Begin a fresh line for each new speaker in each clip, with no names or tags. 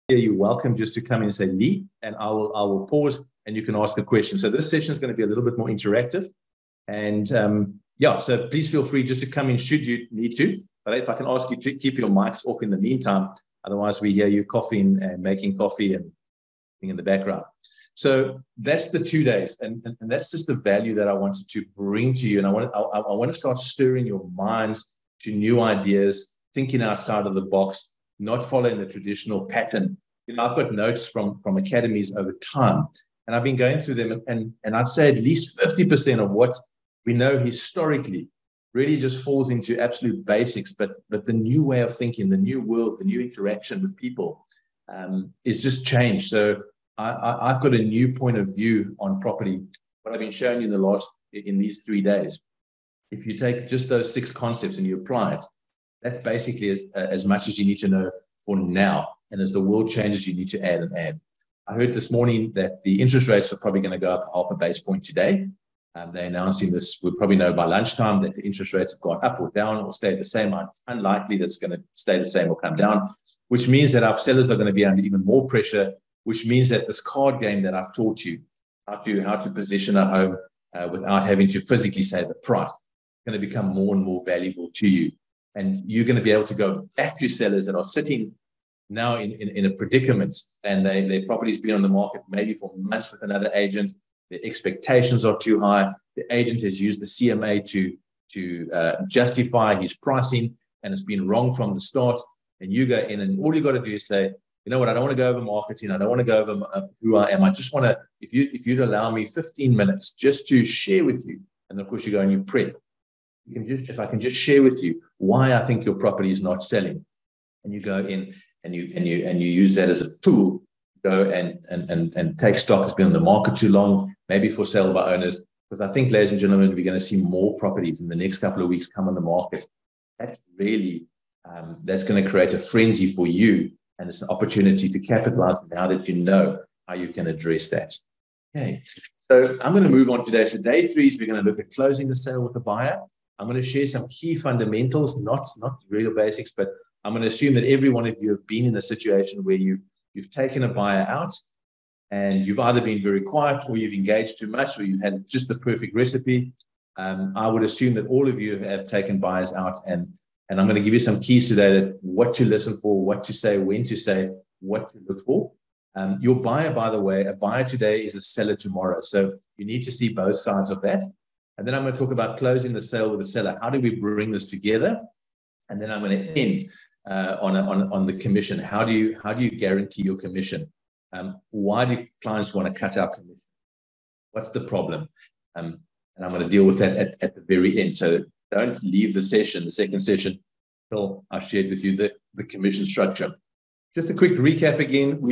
you're welcome just to come in and say Lee, and I will pause and you can ask a question. So this session is going to be a little bit more interactive. And yeah, so please feel free just to come in should you need to. But if I can ask you to keep your mics off in the meantime, otherwise we hear you coughing and making coffee and in the background. So that's the 2 days, and that's just the value that I wanted to bring to you. And I want to start stirring your minds to new ideas, thinking outside of the box, not following the traditional pattern. You know, I've got notes from academies over time, and I've been going through them, and I'd say at least 50% of what we know historically really just falls into absolute basics. But the new way of thinking, the new world, the new interaction with people is just changed. So I've got a new point of view on property. What I've been showing you in these 3 days, if you take just those 6 concepts and you apply it, that's basically as much as you need to know for now. And as the world changes, you need to add and add. I heard this morning that the interest rates are probably going to go up half a base point today. They're announcing this. We'll probably know by lunchtime that the interest rates have gone up or down or stayed the same. It's unlikely that it's going to stay the same or come down, which means that our sellers are going to be under even more pressure, which means that this card game that I've taught you, how to position a home without having to physically say the price, is going to become more and more valuable to you. And you're going to be able to go back to sellers that are sitting now in a predicament, and their property's been on the market maybe for months with another agent. The expectations are too high. The agent has used the CMA to justify his pricing, and it's been wrong from the start. And you go in, and all you got to do is say, you know what, I don't want to go over marketing. I don't want to go over who I am. I just want to, if you'd allow me 15 minutes just to share with you, and of course you go and you prep. If I can just share with you why I think your property is not selling, and you go in and you use that as a tool, go and take stock that's been on the market too long, maybe for sale by owners. Because I think, ladies and gentlemen, we're going to see more properties in the next couple of weeks come on the market. That's really, that's going to create a frenzy for you. And it's an opportunity to capitalize now that you know how you can address that. Okay, so I'm going to move on today. So day 3 is we're going to look at closing the sale with the buyer. I'm going to share some key fundamentals, not real basics, but I'm going to assume that every one of you have been in a situation where you've taken a buyer out and you've either been very quiet or you've engaged too much or you've had just the perfect recipe. I would assume that all of you have taken buyers out, and I'm going to give you some keys today that what to listen for, what to say, when to say, what to look for. Your buyer, by the way, a buyer today is a seller tomorrow. So you need to see both sides of that. And then I'm going to talk about closing the sale with the seller. How do we bring this together? And then I'm going to end on the commission. How do you guarantee your commission? Why do clients want to cut our commission? What's the problem? And I'm going to deal with that at the very end. So don't leave the second session, until I've shared with you the commission structure. Just a quick recap again.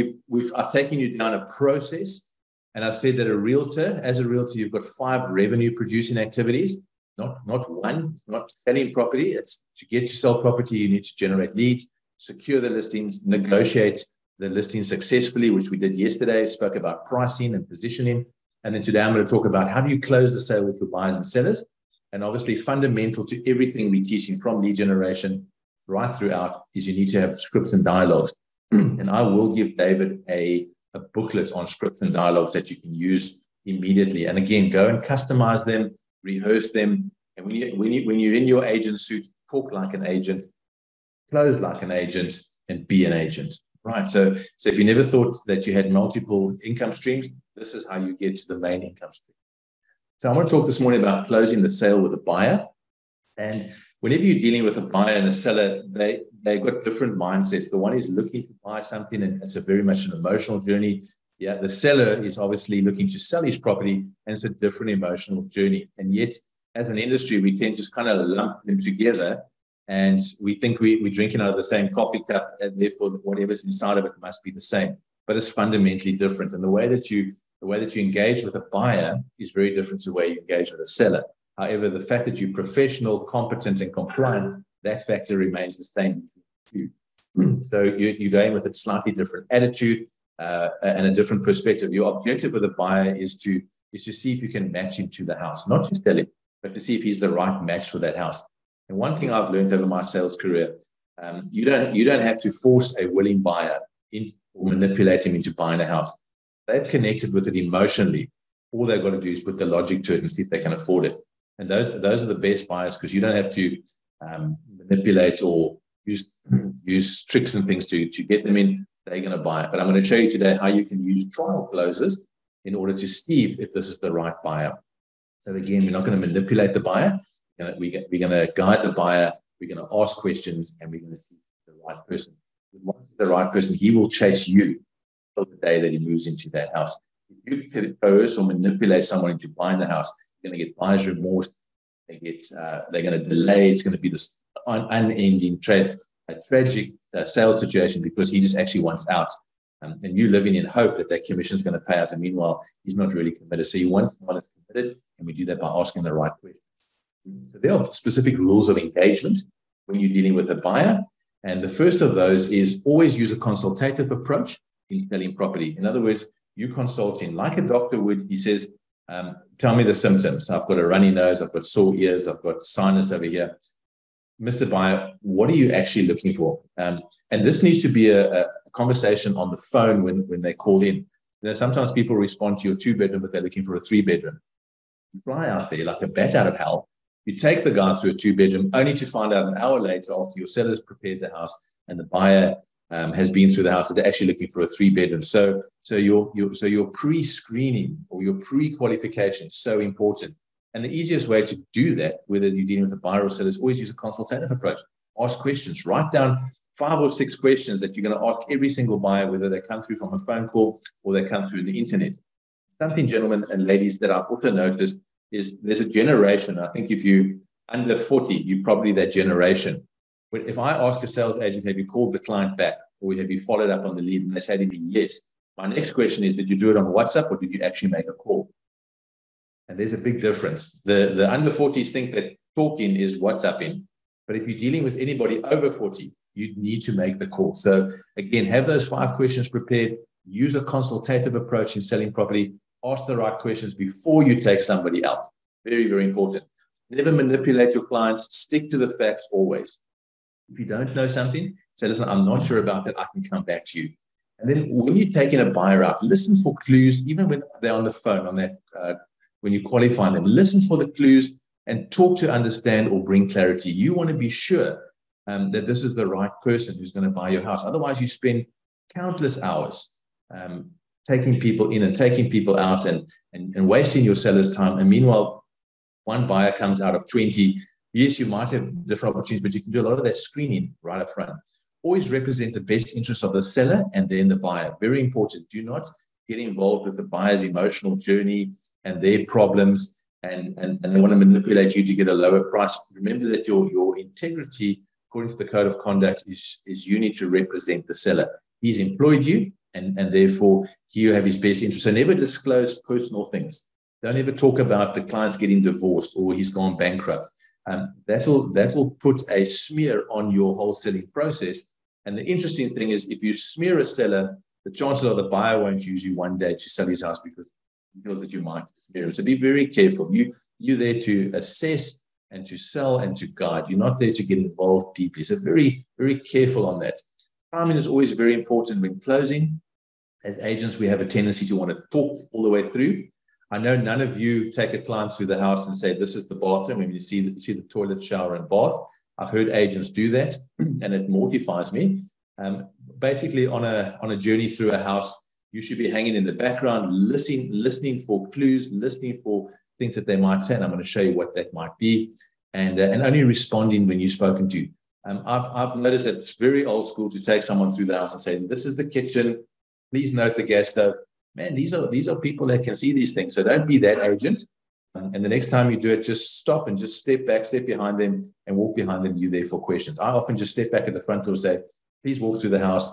I've taken you down a process, and I've said that as a realtor, you've got 5 revenue producing activities, not one, not selling property. It's to get to sell property, you need to generate leads, secure the listings, negotiate the listing successfully, which we did yesterday. Spoke about pricing and positioning. And then today I'm going to talk about how do you close the sale with your buyers and sellers. And obviously fundamental to everything we're teaching from lead generation right throughout is you need to have scripts and dialogues. And I will give David a booklet on scripts and dialogues that you can use immediately. And again, go and customize them, rehearse them. And when you're in your agent suit, talk like an agent, close like an agent, and be an agent. Right. So if you never thought that you had multiple income streams, this is how you get to the main income stream. So I want to talk this morning about closing the sale with a buyer. And whenever you're dealing with a buyer and a seller, they've got different mindsets. The one is looking to buy something, and it's a very much an emotional journey. Yeah, the seller is obviously looking to sell his property, and it's a different emotional journey. And yet, as an industry, we tend to just kind of lump them together, and we think we're drinking out of the same coffee cup, and therefore whatever's inside of it must be the same. But it's fundamentally different. And the way that you engage with a buyer is very different to the way you engage with a seller. However, the fact that you're professional, competent, and compliant, that factor remains the same between you. So you're going with a slightly different attitude and a different perspective. Your objective with a buyer is to see if you can match him to the house, not to sell him, but to see if he's the right match for that house. And one thing I've learned over my sales career, you don't have to force a willing buyer or manipulate him into buying a house. They've connected with it emotionally. All they've got to do is put the logic to it and see if they can afford it. And those are the best buyers, because you don't have to manipulate or use tricks and things to get them in. They're going to buy it. But I'm going to show you today how you can use trial closes in order to see if this is the right buyer. So again, we're not going to manipulate the buyer. We're going to guide the buyer. We're going to ask questions, and we're going to see the right person. Because once it's the right person, he will chase you until the day that he moves into that house. If you coerce or manipulate someone into buying the house, you're going to get buyer's remorse. They're going to delay. It's going to be this unending tragic sales situation, because he just actually wants out. And you living in hope that commission is going to pay us. And meanwhile, he's not really committed. So you want someone that's committed, and we do that by asking the right questions. So there are specific rules of engagement when you're dealing with a buyer. And the first of those is always use a consultative approach in selling property. In other words, you consult him like a doctor would. He says, tell me the symptoms. I've got a runny nose. I've got sore ears. I've got sinus over here. Mr. Buyer, what are you actually looking for? And this needs to be a conversation on the phone when they call in. Sometimes people respond to your 2-bedroom, but they're looking for a 3-bedroom. You fly out there like a bat out of hell. You take the guy through a 2-bedroom, only to find out an hour later, after your seller's prepared the house and the buyer has been through the house, that they're actually looking for a 3-bedroom. So your pre-screening or your pre-qualification is so important. And the easiest way to do that, whether you're dealing with a buyer or seller, is always use a consultative approach. Ask questions. Write down 5 or 6 questions that you're going to ask every single buyer, whether they come through from a phone call or they come through the internet. Something, gentlemen and ladies, that I've also noticed is there's a generation. I think if you're under 40, you're probably that generation. But if I ask a sales agent, have you called the client back, or have you followed up on the lead, and they say to me, yes, my next question is, did you do it on WhatsApp, or did you actually make a call? And there's a big difference. The under 40s think that talking is WhatsApping. But if you're dealing with anybody over 40, you need to make the call. So again, have those 5 questions prepared. Use a consultative approach in selling property. Ask the right questions before you take somebody out. Very, very important. Never manipulate your clients. Stick to the facts always. If you don't know something, say, listen, I'm not sure about that. I can come back to you. And then when you're taking a buyer out, listen for clues, even when they're on the phone, on that when you qualify them, listen for the clues and talk to understand or bring clarity. You want to be sure that this is the right person who's going to buy your house. Otherwise, you spend countless hours taking people in and taking people out and wasting your seller's time. And meanwhile, one buyer comes out of 20. Yes, you might have different opportunities, but you can do a lot of that screening right up front. Always represent the best interests of the seller and then the buyer. Very important. Do not get involved with the buyer's emotional journey and their problems, and they want to manipulate you to get a lower price. Remember that your integrity, according to the code of conduct, is you need to represent the seller. He's employed you, and therefore you have his best interest. So never disclose personal things. Don't ever talk about the client's getting divorced or he's gone bankrupt. That will put a smear on your whole selling process. And the interesting thing is, if you smear a seller, the chances are the buyer won't use you one day to sell his house because he feels that you might smear it. So be very careful. You're there to assess and to sell and to guide. You're not there to get involved deeply. So very, very careful on that. Timing is always very important when closing. As agents, we have a tendency to want to talk all the way through. I know none of you take a client through the house and say, this is the bathroom. I mean, you see the toilet, shower, and bath. I've heard agents do that, and it mortifies me. Basically, on a journey through a house, you should be hanging in the background, listening for clues, listening for things that they might say, and I'm going to show you what that might be, and only responding when you're spoken to. I've noticed that it's very old school to take someone through the house and say, this is the kitchen, please note the gas stove. Man, these are people that can see these things, so don't be that agent. And the next time you do it, just stop and just step back, step behind them, and walk behind them. You're there for questions. I often just step back at the front door and say, please walk through the house.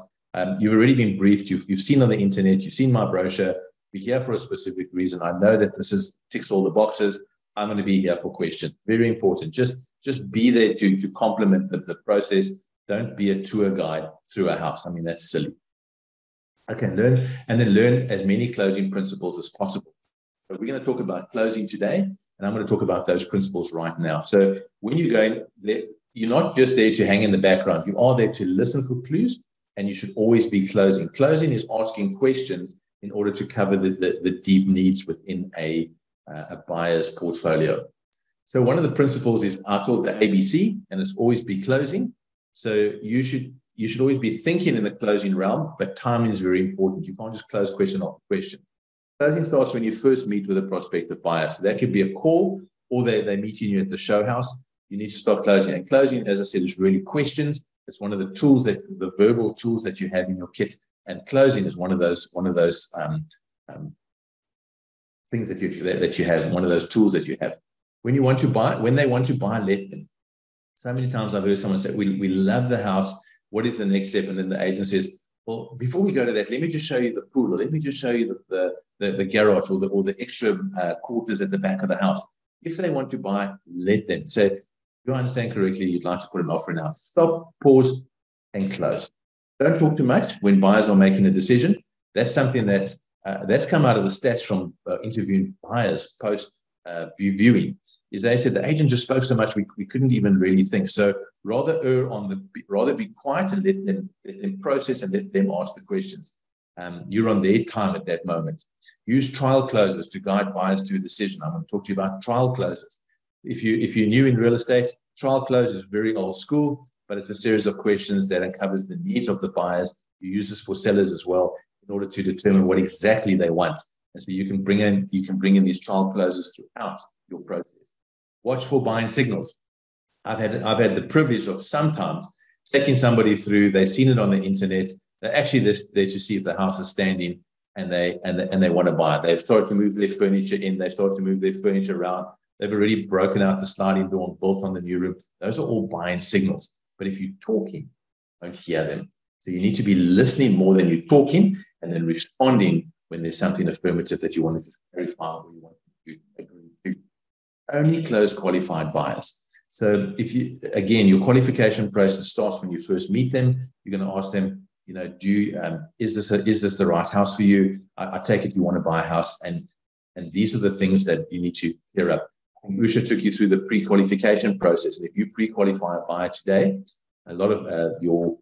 You've already been briefed. You've seen on the internet. You've seen my brochure. We're here for a specific reason. I know that this ticks all the boxes. I'm going to be here for questions. Very important. Just be there to complement the process. Don't be a tour guide through a house. I mean, that's silly. Okay, learn as many closing principles as possible. So we're going to talk about closing today, and I'm going to talk about those principles right now. So when you're going there, you're not just there to hang in the background. You are there to listen for clues and you should always be closing. Closing is asking questions in order to cover the deep needs within a buyer's portfolio. So one of the principles is I call it the ABC, and it's always be closing. So you should always be thinking in the closing realm, but timing is very important. You can't just close question after question. Closing starts when you first meet with a prospective buyer. So that could be a call, or they're meeting you at the show house. You need to start closing. And closing, as I said, is really questions. It's one of the tools the verbal tools that you have in your kit. And closing is one of those things that you have, one of those tools that you have. When they want to buy, let them. So many times I've heard someone say, we love the house. What is the next step? And then the agent says, well, before we go to that, let me just show you the pool, or let me just show you the garage, or the extra quarters at the back of the house. If they want to buy, let them. So you understand correctly, you'd like to put an offer in now. Stop, pause, and close. Don't talk too much when buyers are making a decision. That's something that's come out of the stats from interviewing buyers post viewing. Is they said the agent just spoke so much we couldn't even really think. So rather be quiet and let them process and let them ask the questions. You're on their time at that moment. Use trial closes to guide buyers to a decision. I'm going to talk to you about trial closes. If you're new in real estate, trial close is very old school, but it's a series of questions that uncovers the needs of the buyers. You use this for sellers as well in order to determine what exactly they want. And so you can bring in these trial closes throughout your process. Watch for buying signals. I've had the privilege of sometimes taking somebody through. They've seen it on the internet. They're actually there to see if the house is standing, and they want to buy it. They've started to move their furniture in. They've started to move their furniture around. They've already broken out the sliding door and built on the new room. Those are all buying signals. But if you're talking, don't hear them. So you need to be listening more than you're talking, and then responding when there's something affirmative that you want to clarify or you want to agree to. Only close qualified buyers. So your qualification process starts when you first meet them. You're going to ask them, is this the right house for you? I take it you want to buy a house, and these are the things that you need to clear up. Usha took you through the pre-qualification process. And if you pre-qualify a buyer today, a lot of your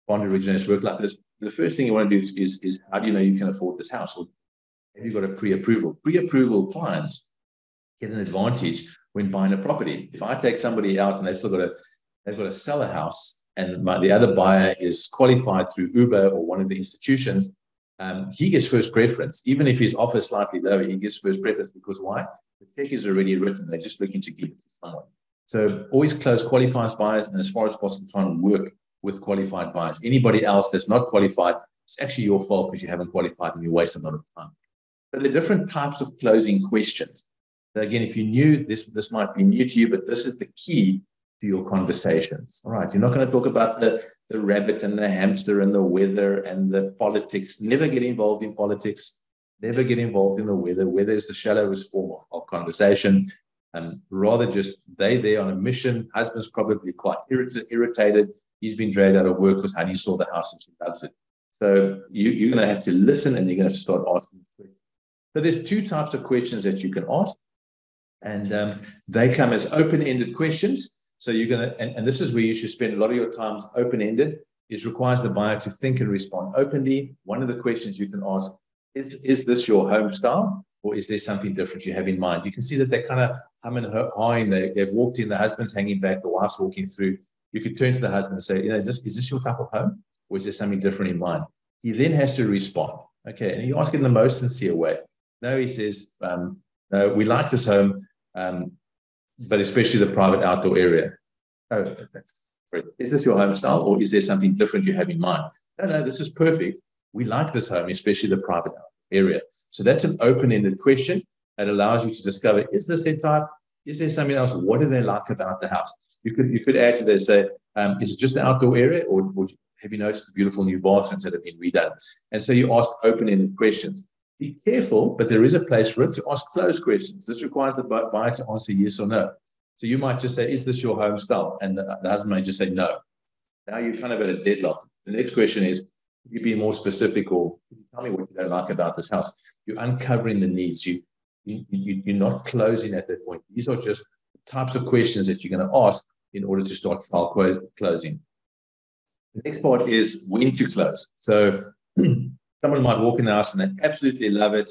bond originators work like this. The first thing you want to do is how do you know you can afford this house? Or have you got a pre-approval? Pre-approval clients get an advantage when buying a property. If I take somebody out and they've got to sell a house, and the other buyer is qualified through Uber or one of the institutions, he gets first preference. Even if his offer is slightly lower, he gets first preference because why? The check is already written. They're just looking to give it to someone. So always close qualified buyers, and as far as possible, try and work with qualified buyers. Anybody else that's not qualified, it's actually your fault because you haven't qualified and you waste a lot of time. So there are different types of closing questions. So again, if you're new, this might be new to you, but this is the key to your conversations. All right, you're not going to talk about the rabbit and the hamster and the weather and the politics. Never get involved in politics. Never get involved in the weather. Weather is the shallowest form of conversation. Rather just they're on a mission. Husband's probably quite irritated. He's been dragged out of work because honey saw the house and she loves it. So you're going to have to listen, and you're going to have to start asking questions. So there's two types of questions that you can ask, and they come as open-ended questions. So you're going to, and this is where you should spend a lot of your time. Open-ended. It requires the buyer to think and respond openly. One of the questions you can ask is this your home style, or is there something different you have in mind? You can see that they're kind of humming and hawing. They've walked in, the husband's hanging back, the wife's walking through. You could turn to the husband and say, is this your type of home, or is there something different in mind? He then has to respond. Okay, and you ask in the most sincere way. No, he says, no, we like this home, but especially the private outdoor area. Oh, is this your home style, or is there something different you have in mind? No, this is perfect. We like this home, especially the private area. So that's an open-ended question that allows you to discover, is this their type? Is there something else? What do they like about the house? You could add to this, say, is it just the outdoor area, or have you noticed the beautiful new bathrooms that have been redone? And so you ask open-ended questions. Be careful, but there is a place for it to ask closed questions. This requires the buyer to answer yes or no. So you might just say, is this your home style? And the husband may just say no. Now you're kind of at a deadlock. The next question is, could you be more specific, or could you tell me what you don't like about this house? You're uncovering the needs. You're not closing at that point. These are just types of questions that you're going to ask in order to start trial closing. The next part is when to close. So someone might walk in the house and they absolutely love it,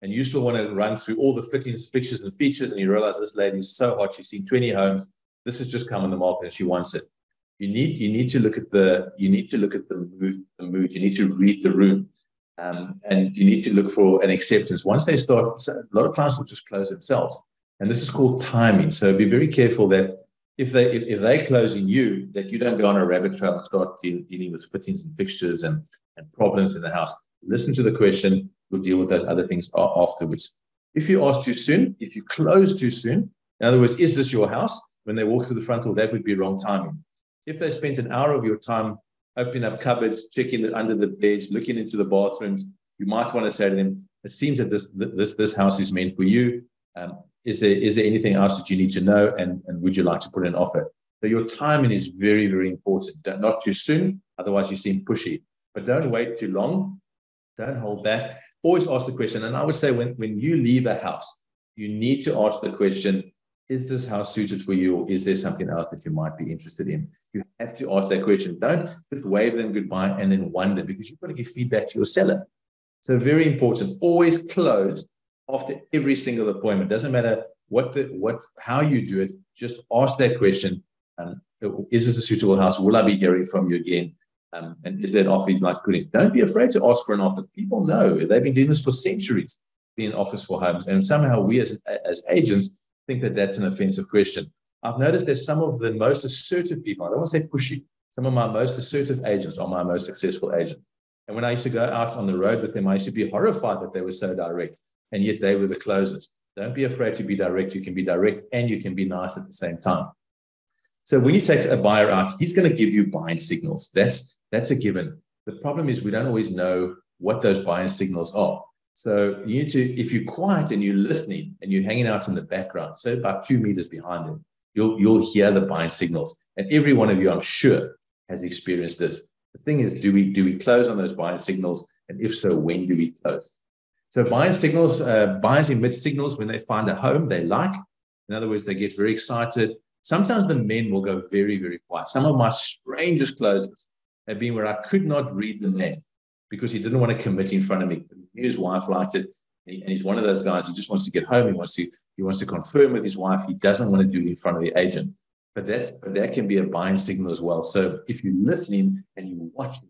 and you still want to run through all the fittings, fixtures, and features, and you realize this lady is so hot. She's seen 20 homes. This has just come on the market, and she wants it. You need to look at the mood. You need to read the room, and you need to look for an acceptance. Once they start, a lot of clients will just close themselves, and this is called timing. So be very careful that if they're closing you, that you don't go on a rabbit trail and start dealing with fittings and fixtures and problems in the house. Listen to the question. We'll deal with those other things afterwards. If you ask too soon, if you close too soon, in other words, is this your house? When they walk through the front door, that would be wrong timing. If they spent an hour of your time opening up cupboards, checking under the beds, looking into the bathrooms, you might want to say to them, it seems that this house is meant for you. Is there anything else that you need to know? And would you like to put an offer? So your timing is very, very important. Not too soon, otherwise you seem pushy. But don't wait too long. Don't hold back. Always ask the question. And I would say when you leave a house, you need to ask the question, is this house suited for you, or is there something else that you might be interested in? You have to ask that question. Don't just wave them goodbye and then wonder, because you've got to give feedback to your seller. So very important. Always close after every single appointment. Doesn't matter how you do it. Just ask that question. Is this a suitable house? Will I be hearing from you again? And is there an offer you'd like to put in? Don't be afraid to ask for an offer. People know they've been doing this for centuries, being offers for homes. And somehow we as agents think that that's an offensive question. I've noticed that some of the most assertive people, I don't want to say pushy, some of my most assertive agents are my most successful agents. And when I used to go out on the road with them, I used to be horrified that they were so direct, and yet they were the closers. Don't be afraid to be direct. You can be direct and you can be nice at the same time. So when you take a buyer out, he's going to give you buying signals. That's a given. The problem is we don't always know what those buying signals are. So you need to, if you're quiet and you're listening and you're hanging out in the background, so about 2 meters behind them, you'll hear the buying signals. And every one of you, I'm sure, has experienced this. The thing is, do we close on those buying signals? And if so, when do we close? So buying signals, buyers emit signals when they find a home they like. In other words, they get very excited. Sometimes the men will go very, very quiet. Some of my strangest closes have been where I could not read the man because he didn't want to commit in front of me. He knew his wife liked it, and he's one of those guys. He just wants to get home. He wants to confirm with his wife. He doesn't want to do it in front of the agent. But that can be a buying signal as well. So if you're listening and you watch them,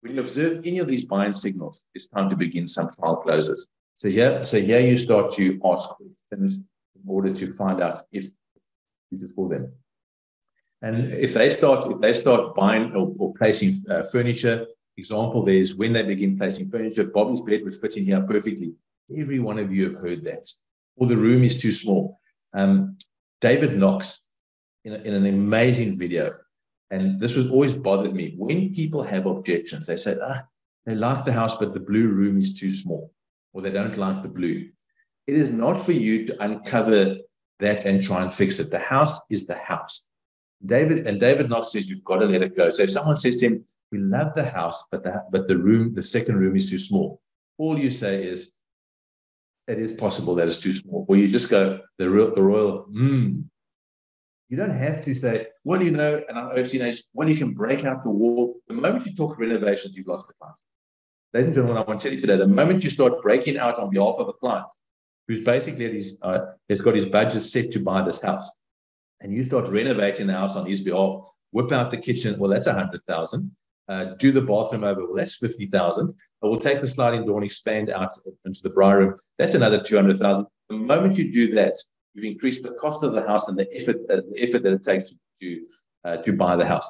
when you observe any of these buying signals, it's time to begin some trial closes. So here you start to ask questions in order to find out if it's for them. And if they start buying or placing furniture, example, there's when they begin placing furniture, Bobby's bed would fit in here perfectly. Every one of you have heard that. Or the room is too small. David Knox, in an amazing video, and this was always bothered me. When people have objections, they say, they like the house, but the blue room is too small, or they don't like the blue. It is not for you to uncover that and try and fix it. The house is the house. David Knox says you've got to let it go. So if someone says to him, we love the house, but the second room is too small, all you say is, it is possible that it's too small. Or you just go, the royal. You don't have to say, well, you know, and I'm OFC, well, you can break out the wall. The moment you talk renovations, you've lost the client. Ladies and gentlemen, I want to tell you today, the moment you start breaking out on behalf of a client who's basically has got his budget set to buy this house, and you start renovating the house on his behalf, whip out the kitchen, well, that's 100,000. Do the bathroom over, well, that's 50,000. We'll take the sliding door and expand out into the bra room. That's another 200,000. The moment you do that, you've increased the cost of the house and the effort that it takes to buy the house.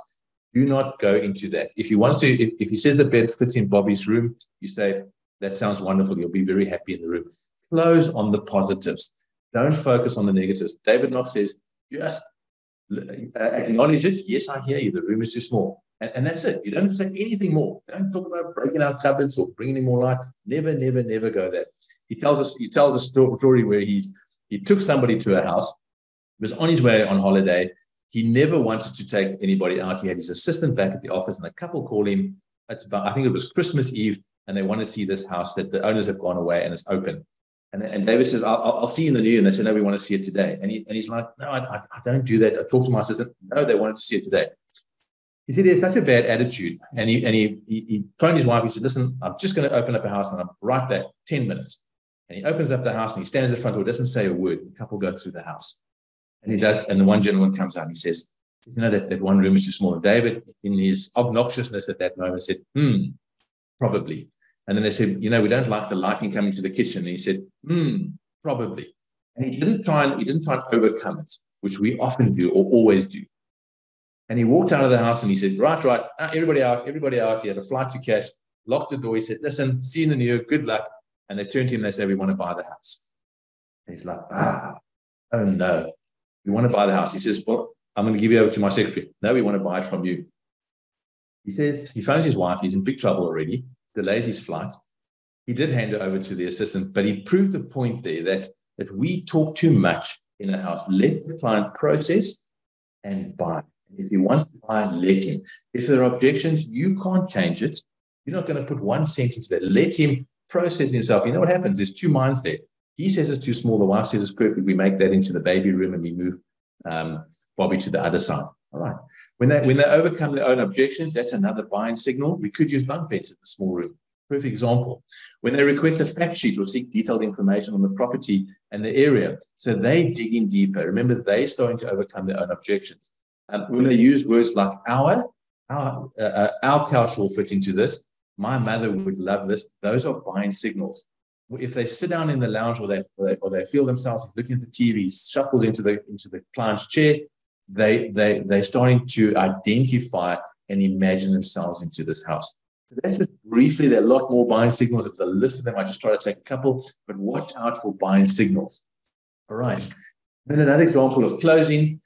Do not go into that. If he says the bed fits in Bobby's room, you say, that sounds wonderful. You'll be very happy in the room. Close on the positives. Don't focus on the negatives. David Knox says, just acknowledge it. Yes, I hear you. The room is too small. And that's it. You don't have to say anything more. Don't talk about breaking out cupboards or bringing in more light. Never, never, never go there. He tells a story where he took somebody to a house. He was on his way on holiday. He never wanted to take anybody out. He had his assistant back at the office, and a couple called him. I think it was Christmas Eve, and they want to see this house that the owners have gone away and it's open. And David says, I'll see you in the new year. And they said, no, we want to see it today. And he's like, no, I don't do that. I talked to my assistant. No, they wanted to see it today. He said he has such a bad attitude. And he phoned his wife. He said, listen, I'm just going to open up a house and I'm right back, 10 minutes. And he opens up the house and he stands at the front door, doesn't say a word. The couple go through the house. And he does, and the one gentleman comes out and he says, you know, that one room is too small. And David, in his obnoxiousness at that moment, said, probably. And then they said, you know, we don't like the lighting coming to the kitchen. And he said, probably. And he didn't try and overcome it, which we often do or always do. And he walked out of the house and he said, right, everybody out. He had a flight to catch, locked the door. He said, listen, see you in the new year, good luck. And they turned to him and they said, we want to buy the house. And he's like, oh no, we want to buy the house. He says, well, I'm going to give you over to my secretary. No, we want to buy it from you. He says, he phones his wife. He's in big trouble already, delays his flight. He did hand it over to the assistant, but he proved the point there that we talk too much in a house. Let the client process and buy. If he wants to buy, let him. If there are objections, you can't change it. You're not going to put 1 cent into that. Let him process himself. You know what happens? There's 2 minds there. He says it's too small. The wife says it's perfect. We make that into the baby room and we move Bobby to the other side. All right. When they overcome their own objections, that's another buying signal. We could use bunk beds in the small room. Perfect example. When they request a fact sheet or seek detailed information on the property and the area, so they dig in deeper. Remember, they're starting to overcome their own objections. When they use words like our couch will fit into this, my mother would love this, those are buying signals. If they sit down in the lounge or they feel themselves looking at the TV, shuffles into the client's chair, they're starting to identify and imagine themselves into this house. That's just briefly. There are a lot more buying signals. If there's a list of them, I just try to take a couple, but watch out for buying signals. All right. Then another example of closing.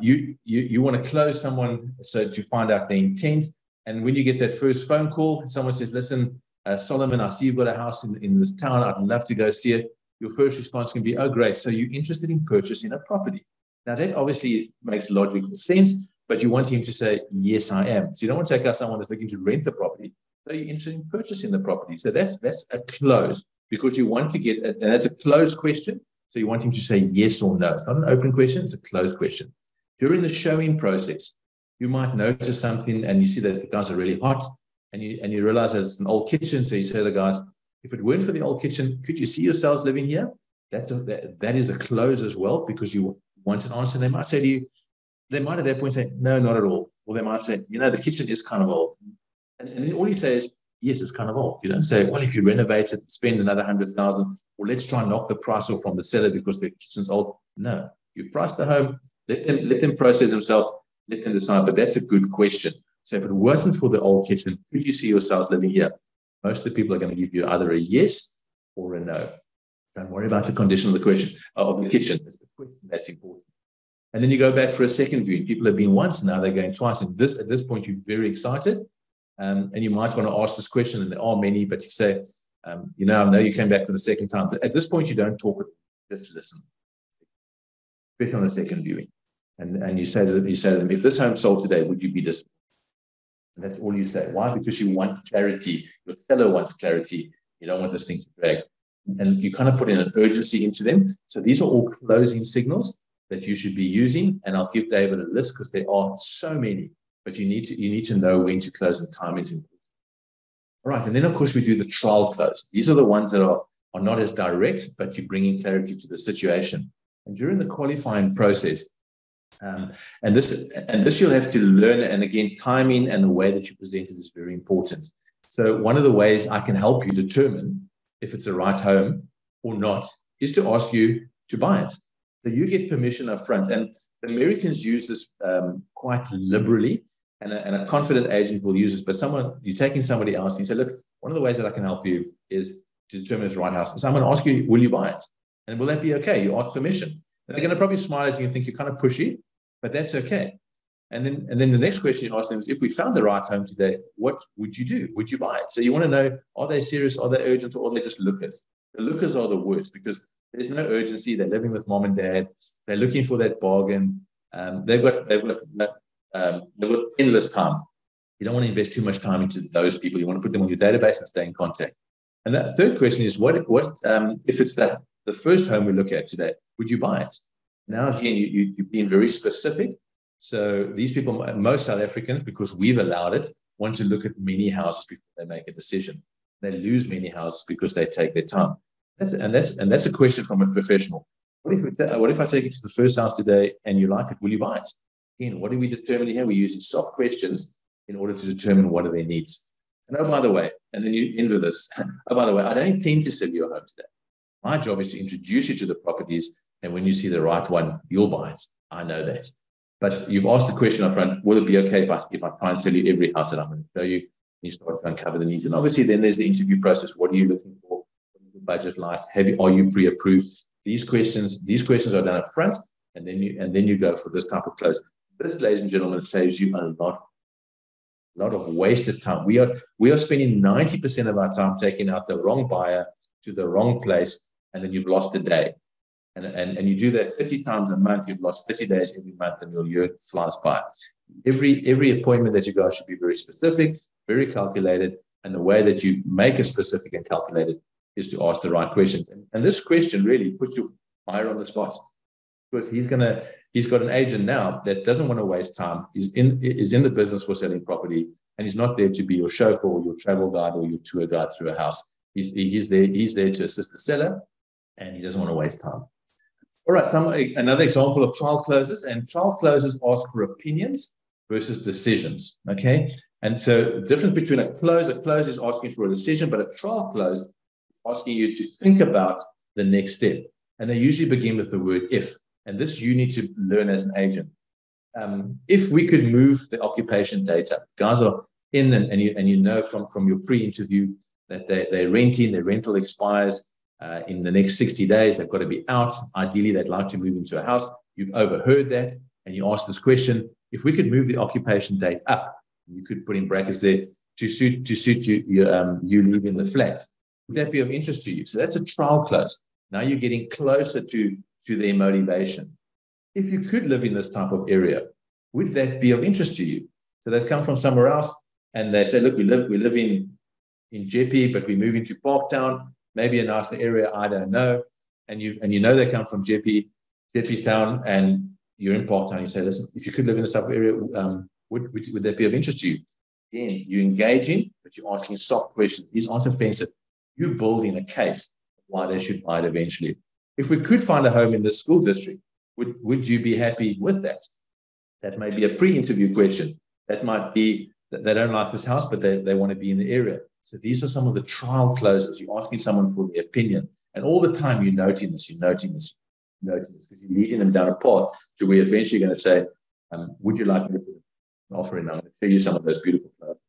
You want to close someone so to find out their intent. And when you get that first phone call, someone says, listen, Solomon, I see you've got a house in this town. I'd love to go see it. Your first response can be, oh, great. So you're interested in purchasing a property. Now, that obviously makes logical sense, but you want him to say, yes, I am. So you don't want to take out someone that's looking to rent the property. So you're interested in purchasing the property. So that's a close, because you want to get, and that's a closed question. So you want him to say yes or no. It's not an open question, it's a closed question. During the showing process, you might notice something and you see that the guys are really hot, and you realize that it's an old kitchen. So you say to the guys, if it weren't for the old kitchen, could you see yourselves living here? That is a close as well, because you want an answer. They might say to you, they might at that point say, no, not at all. Or they might say, the kitchen is kind of old. And then all you say is, yes, it's kind of old. You don't say, well, if you renovate it, spend another 100,000, or let's try and knock the price off from the seller because the kitchen's old. No, you've priced the home. Let them process themselves. Let them decide. But that's a good question. So if it wasn't for the old kitchen, could you see yourselves living here? Most of the people are going to give you either a yes or a no. Don't worry about the condition of the question of the kitchen. It's the question that's important. And then you go back for a second viewing. People have been once, now they're going twice. And at this point, you're very excited. And you might want to ask this question, and there are many, but you say, I know you came back for the second time. But at this point, you don't talk, just listen. Especially on the second viewing. And you say to them, if this home sold today, would you be disappointed? And that's all you say. Why? Because you want clarity. Your seller wants clarity. You don't want this thing to drag. And you kind of put in an urgency into them. So these are all closing signals that you should be using. And I'll give David a list because there are so many. But you need to know when to close, and time is important. All right. And then, of course, we do the trial close. These are the ones that are not as direct, but you bring in clarity to the situation. And during the qualifying process, and this you'll have to learn. And again, timing and the way that you present it is very important. So one of the ways I can help you determine if it's the right home or not is to ask you to buy it. So you get permission up front. And the Americans use this quite liberally, and a confident agent will use this. But you're taking somebody else and you say, look, one of the ways that I can help you is to determine it's the right house. So I'm going to ask you, will you buy it? And will that be okay? You ask permission. And they're going to probably smile at you and think you're kind of pushy, but that's okay. And then the next question you ask them is, if we found the right home today, what would you do? Would you buy it? So you want to know, are they serious? Are they urgent? Or are they just lookers? The lookers are the worst, because there's no urgency. They're living with mom and dad. They're looking for that bargain. They've got endless time. You don't want to invest too much time into those people. You want to put them on your database and stay in contact. And that third question is, what if it's the first home we look at today, would you buy it? Now, again, you've been very specific. So these people, most South Africans, because we've allowed it, want to look at many houses before they make a decision. They lose many houses because they take their time. That's a question from a professional. What if I take you to the first house today and you like it? Will you buy it? Again, what do we determine here? We're using soft questions in order to determine what are their needs. And oh, by the way, and then you end with this. Oh, by the way, I don't intend to sell your home today. My job is to introduce you to the properties, and when you see the right one, you'll buy it. I know that. But you've asked the question up front, will it be okay if I try and sell you every house that I'm going to show you? You start to uncover the needs. And obviously, then there's the interview process. What are you looking for? What is the budget like? Are you pre-approved? These questions are done up front, and then you go for this type of close. This, ladies and gentlemen, saves you a lot of wasted time. We are spending 90% of our time taking out the wrong buyer to the wrong place, and then you've lost a day. And you do that 30 times a month, you've lost 30 days every month, and your year flies by. Every appointment that you go should be very specific, very calculated, and the way that you make it specific and calculated is to ask the right questions. And this question really puts your buyer on the spot, because he's got an agent now that doesn't want to waste time. Is in the business for selling property, and he's not there to be your chauffeur or your travel guide or your tour guide through a house. He's there to assist the seller, and he doesn't want to waste time. All right, another example of trial closes, and trial closes ask for opinions versus decisions, okay? And so the difference between a close is asking for a decision, but a trial close is asking you to think about the next step. And they usually begin with the word if, and this you need to learn as an agent. If we could move the occupation data, guys are in and you know from your pre-interview that they're renting, their rental expires in the next 60 days, they've got to be out. Ideally, they'd like to move into a house. You've overheard that, and you ask this question: if we could move the occupation date up, you could put in brackets there to suit you leaving the flat. Would that be of interest to you? So that's a trial close. Now you're getting closer to their motivation. If you could live in this type of area, would that be of interest to you? So they've come from somewhere else, and they say, look, we live in Jeppe, but we're moving to Parktown. Maybe a nicer area, I don't know. And you know they come from Jeppe's town, and you're in Parktown. You say, listen, if you could live in this type of area, would that be of interest to you? Again, you're engaging, but you're asking soft questions. These aren't offensive. You're building a case why they should buy it eventually. If we could find a home in the school district, would you be happy with that? That may be a pre-interview question. That might be that they don't like this house, but they want to be in the area. So these are some of the trial closes. You're asking someone for their opinion. And all the time you're noting this, because you're leading them down a path to where eventually you're going to say, would you like me to put an offer in? I'm going to tell you some of those beautiful closes.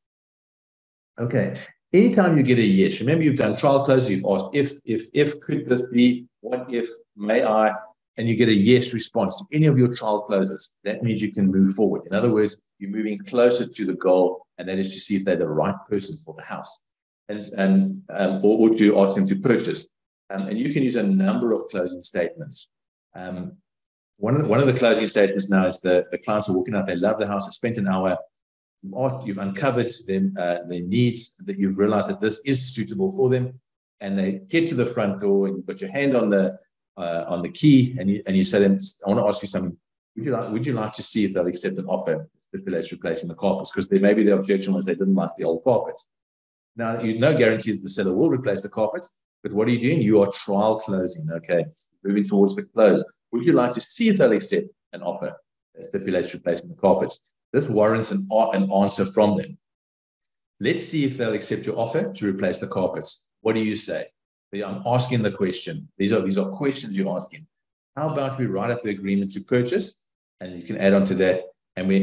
Okay. Anytime you get a yes, remember you've done trial closes, you've asked if, could this be, what if, may I, and you get a yes response to any of your trial closes, that means you can move forward. In other words, you're moving closer to the goal, and that is to see if they're the right person for the house, or to ask them to purchase. And you can use a number of closing statements. One of the closing statements now is the clients are walking out, they love the house, they've spent an hour, you've uncovered them, their needs, that you've realized that this is suitable for them, and they get to the front door, and you've got your hand on the key, and you say to them, I want to ask you something. Would you like to see if they'll accept an offer stipulates replacing the carpets? Because maybe the objection was they didn't like the old carpets. Now, no guarantee that the seller will replace the carpets, but what are you doing? You are trial closing, okay? Moving towards the close. Would you like to see if they'll accept an offer that stipulates replacing the carpets? This warrants an answer from them. Let's see if they'll accept your offer to replace the carpets. What do you say? I'm asking the question. These are questions you're asking. How about we write up the agreement to purchase, and you can add on to that, and we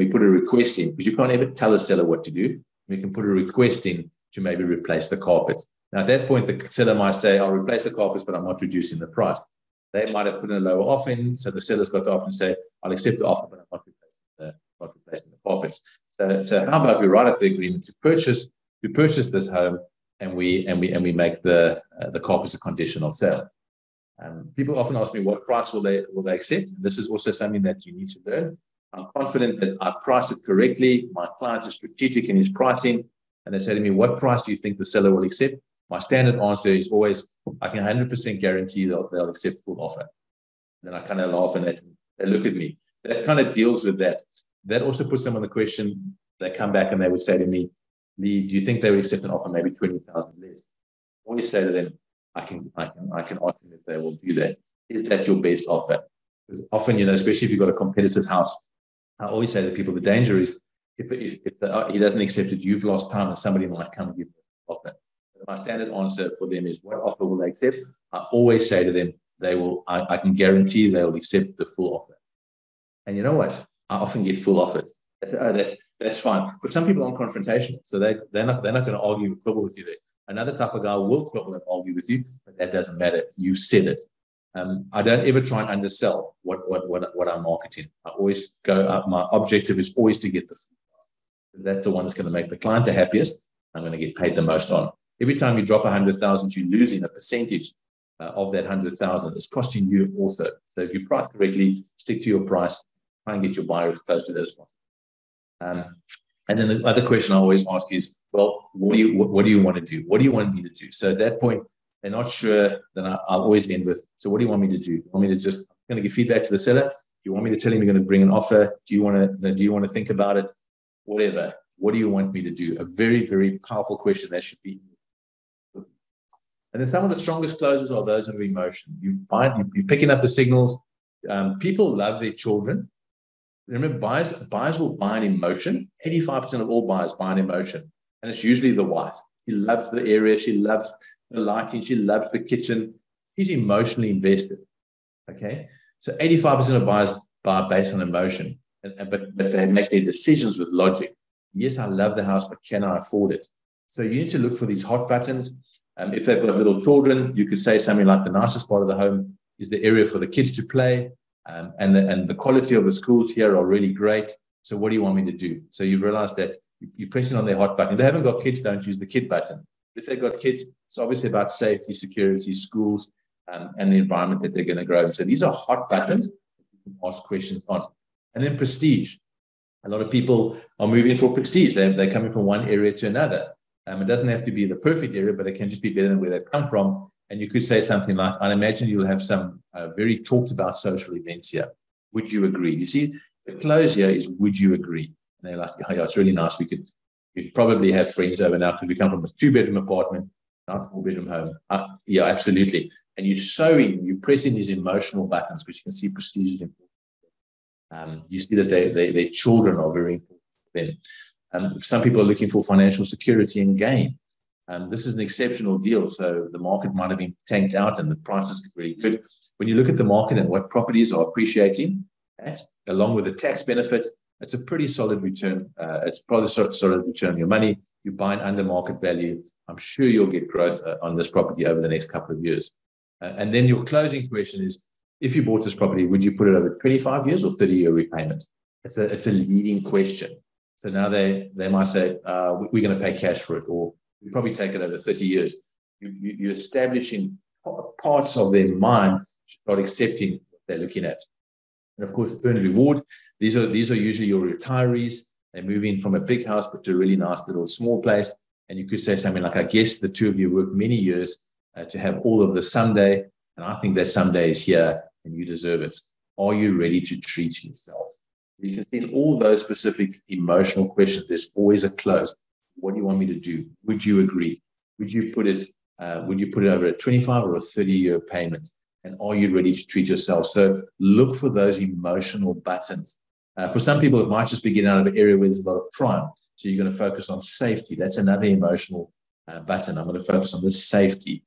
put a request in, because you can't ever tell a seller what to do. We can put a request in to maybe replace the carpets. Now, at that point, the seller might say, I'll replace the carpets, but I'm not reducing the price. They might have put in a lower offer in, so the seller's got the option to say, I'll accept the offer, but I'm not replacing the carpets. So how about we write up the agreement to purchase this home, and we make the carpets a conditional sale. People often ask me, what price will they accept? This is also something that you need to learn. I'm confident that I price it correctly. My client is strategic in his pricing, and they say to me, what price do you think the seller will accept? My standard answer is always, I can 100% guarantee they'll accept full offer. And then I kind of laugh at that, and they look at me. that kind of deals with that. That also puts them on the question. They come back and they would say to me, Lee, do you think they would accept an offer maybe 20,000 less? I always say to them, I can ask them if they will do that. Is that your best offer? Because often, especially if you've got a competitive house, I always say to people, the danger is if he doesn't accept it, you've lost time and somebody might come and give you an offer. My standard answer for them is, what offer will they accept? I always say to them, they will. I can guarantee they will accept the full offer. And you know what? I often get full offers. That's fine. But some people aren't confrontational, so they're not going to argue or quibble with you there. Another type of guy will quibble and argue with you, but that doesn't matter. You've said it. I don't ever try and undersell what I'm marketing. I always go up. My objective is always to get the full price, because that's the one that's going to make the client the happiest. I'm going to get paid the most on. Every time you drop 100,000, you're losing a percentage of that 100,000. It's costing you also. So if you price correctly, stick to your price, try and get your buyer as close to that as possible. And then the other question I always ask is, well, what do you want to do? What do you want me to do? So at that point, they're not sure. Then I'll always end with, so what do you want me to do? You want me to I'm going to give feedback to the seller? Do you want me to tell him you're going to bring an offer? Do you want to think about it? Whatever. What do you want me to do? A very, very powerful question that should be. And then some of the strongest closes are those of emotion. You're picking up the signals. People love their children. Remember, buyers will buy an emotion. 85% of all buyers buy an emotion. And it's usually the wife. She loves the area. She loves the lighting. She loves the kitchen. She's emotionally invested. Okay? So 85% of buyers buy based on emotion. But they make their decisions with logic. Yes, I love the house, but can I afford it? So you need to look for these hot buttons. If they've got little children, you could say something like, the nicest part of the home is the area for the kids to play. And the quality of the schools here are really great. So what do you want me to do? So you've realized that you're pressing on their hot button. If they haven't got kids, don't use the kid button. If they've got kids, it's obviously about safety, security, schools, and the environment that they're going to grow in. So these are hot buttons you can ask questions on. And then prestige. A lot of people are moving for prestige. They're coming from one area to another. It doesn't have to be the perfect area, but it can just be better than where they've come from. And you could say something like, I imagine you'll have some very talked about social events here. Would you agree? You see, the close here is, would you agree? And they're like, oh, yeah, it's really nice. We'd probably have friends over now because we come from a 2-bedroom apartment, now 4-bedroom home. Yeah, absolutely. And you're pressing these emotional buttons, because you can see prestige is important. You see that their children are very important for them. Some people are looking for financial security and gain. This is an exceptional deal. So the market might have been tanked out and the prices are really good. When you look at the market and what properties are appreciating, along with the tax benefits, it's a pretty solid return. It's probably a solid return on your money. You're buying under market value. I'm sure you'll get growth on this property over the next couple of years. And then your closing question is, if you bought this property, would you put it over 25 years or 30-year repayments? It's a leading question. So now they might say, we're going to pay cash for it, or we probably take it over 30 years. You're establishing parts of their mind to start accepting what they're looking at. And of course, earned reward. These are usually your retirees. They move in from a big house but to a really nice little small place. And you could say something like, I guess the two of you worked many years to have all of the someday. And I think that someday is here and you deserve it. Are you ready to treat yourself? You can see in all those specific emotional questions, there's always a close. What do you want me to do? Would you agree? Would you put it over a 25 or a 30-year payment? And are you ready to treat yourself? So look for those emotional buttons. For some people, it might just be getting out of an area where there's a lot of crime. So you're going to focus on safety. That's another emotional button. I'm going to focus on this safety.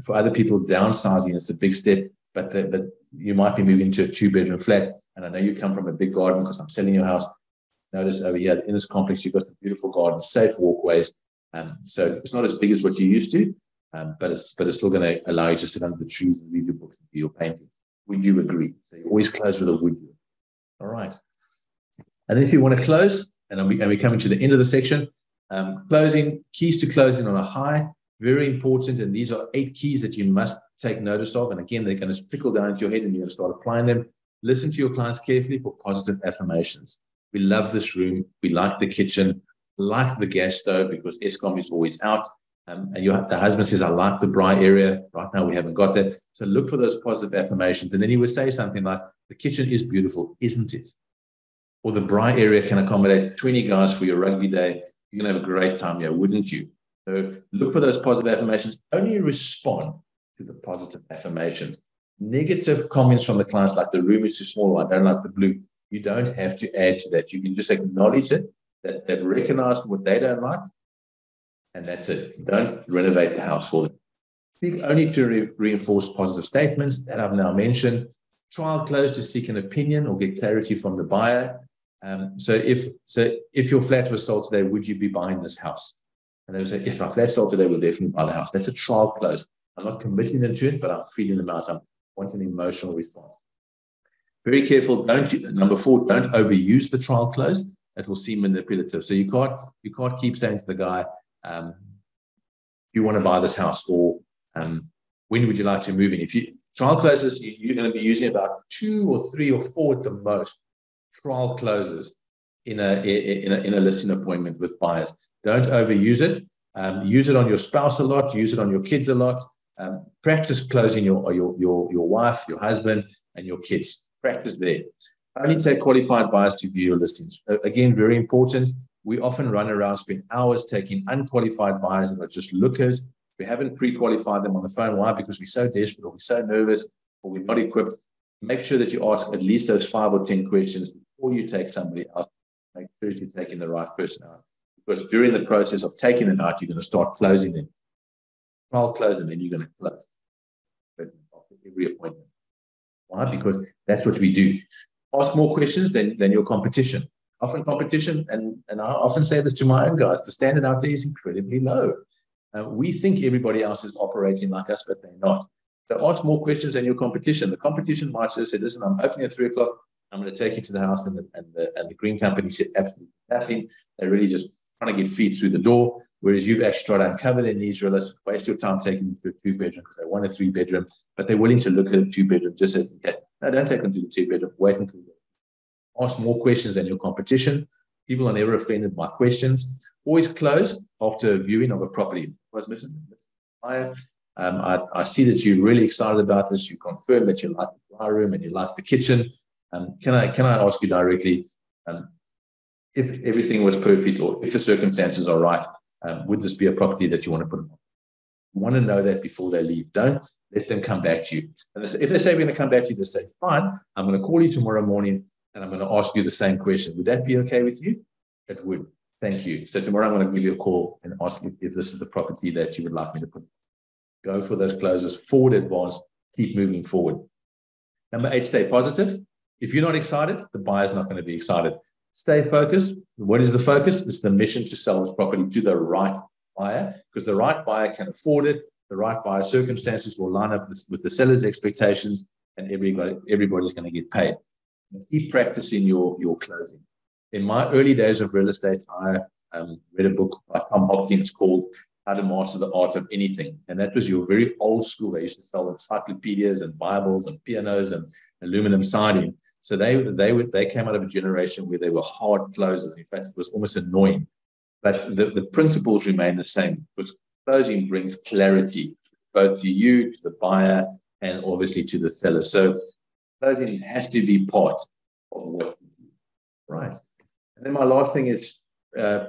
For other people, downsizing is a big step, but you might be moving to a 2-bedroom flat. And I know you come from a big garden because I'm selling your house. Notice over here in this complex, you've got some beautiful gardens, safe walkways. So it's not as big as what you used to, but it's still going to allow you to sit under the trees and read your books and do your painting. Would you agree? So you always close with a would you. All right. And then if you want to close, and we're coming to the end of the section, closing, keys to closing on a high, very important. And these are 8 keys that you must take notice of. And again, they're going to trickle down into your head and you're going to start applying them. Listen to your clients carefully for positive affirmations. We love this room. We like the kitchen, like the gas stove because Eskom is always out. And the husband says, I like the braai area. Right now, we haven't got that. So look for those positive affirmations. And then he would say something like, the kitchen is beautiful, isn't it? Or the braai area can accommodate 20 guys for your rugby day. You're going to have a great time here, wouldn't you? So look for those positive affirmations. Only respond to the positive affirmations. Negative comments from the clients like the room is too small, I don't like the blue. You don't have to add to that. You can just acknowledge it, that they've recognized what they don't like, and that's it. Don't renovate the house for them. Speak only to reinforce positive statements that I've now mentioned. Trial close to seek an opinion or get clarity from the buyer. So if your flat was sold today, would you be buying this house? And they would say, if our flat's sold today, we'll definitely buy the house. That's a trial close. I'm not committing them to it, but I'm feeling them out. I want an emotional response. Very careful. Number 4, don't overuse the trial close. It will seem manipulative. So you can't keep saying to the guy, you want to buy this house, or when would you like to move in? If you trial closes, you're going to be using about 2 or 3 or 4 at the most trial closes in a listing appointment with buyers. Don't overuse it. Use it on your spouse a lot. Use it on your kids a lot. Practice closing your wife, your husband, and your kids. Practice there. Only take qualified buyers to view your listings. Again, very important. We often run around, spend hours taking unqualified buyers that are just lookers. We haven't pre-qualified them on the phone. Why? Because we're so desperate, or we're so nervous, or we're not equipped. Make sure that you ask at least those 5 or 10 questions before you take somebody out. Make sure you're taking the right person out. Because during the process of taking them out, you're going to start closing them. I'll close, and then you're going to close after every appointment. Why? Because that's what we do. Ask more questions than your competition. Often competition, and I often say this to my own guys, the standard out there is incredibly low. We think everybody else is operating like us, but they're not. So ask more questions than your competition. The competition might say, listen, I'm opening at 3 o'clock. I'm going to take you to the house. And the green company said absolutely nothing. They're really just trying to get feet through the door. Whereas you've actually tried to uncover their needs, realize, waste your time taking them to a 2-bedroom because they want a 3-bedroom, but they're willing to look at a 2-bedroom just in case. No, don't take them to the 2-bedroom. Wait until you ask more questions than your competition. People are never offended by questions. Always close after a viewing of a property. I see that you're really excited about this. You confirm that you like the dry room and you like the kitchen. Can I ask you directly, if everything was perfect or if the circumstances are right, would this be a property that you want to put on? You want to know that before they leave. Don't let them come back to you. And if they say we're going to come back to you, they say, fine, I'm going to call you tomorrow morning and I'm going to ask you the same question. Would that be okay with you? It would. Thank you. So tomorrow I'm going to give you a call and ask you if this is the property that you would like me to put. Go for those closes, forward advance, keep moving forward. Number 8, stay positive. If you're not excited, the buyer's not going to be excited. Stay focused. What is the focus? It's the mission to sell this property to the right buyer, because the right buyer can afford it. The right buyer circumstances will line up with the seller's expectations, and everybody's going to get paid. Keep practicing your closing. In my early days of real estate, I read a book by Tom Hopkins called How to Master the Art of Anything. And that was your very old school. They used to sell encyclopedias and Bibles and pianos and aluminum siding. So they came out of a generation where they were hard closers. In fact, it was almost annoying. But the principles remain the same, because closing brings clarity, both to you, to the buyer, and obviously to the seller. So closing has to be part of what you do. Right. And then my last thing is,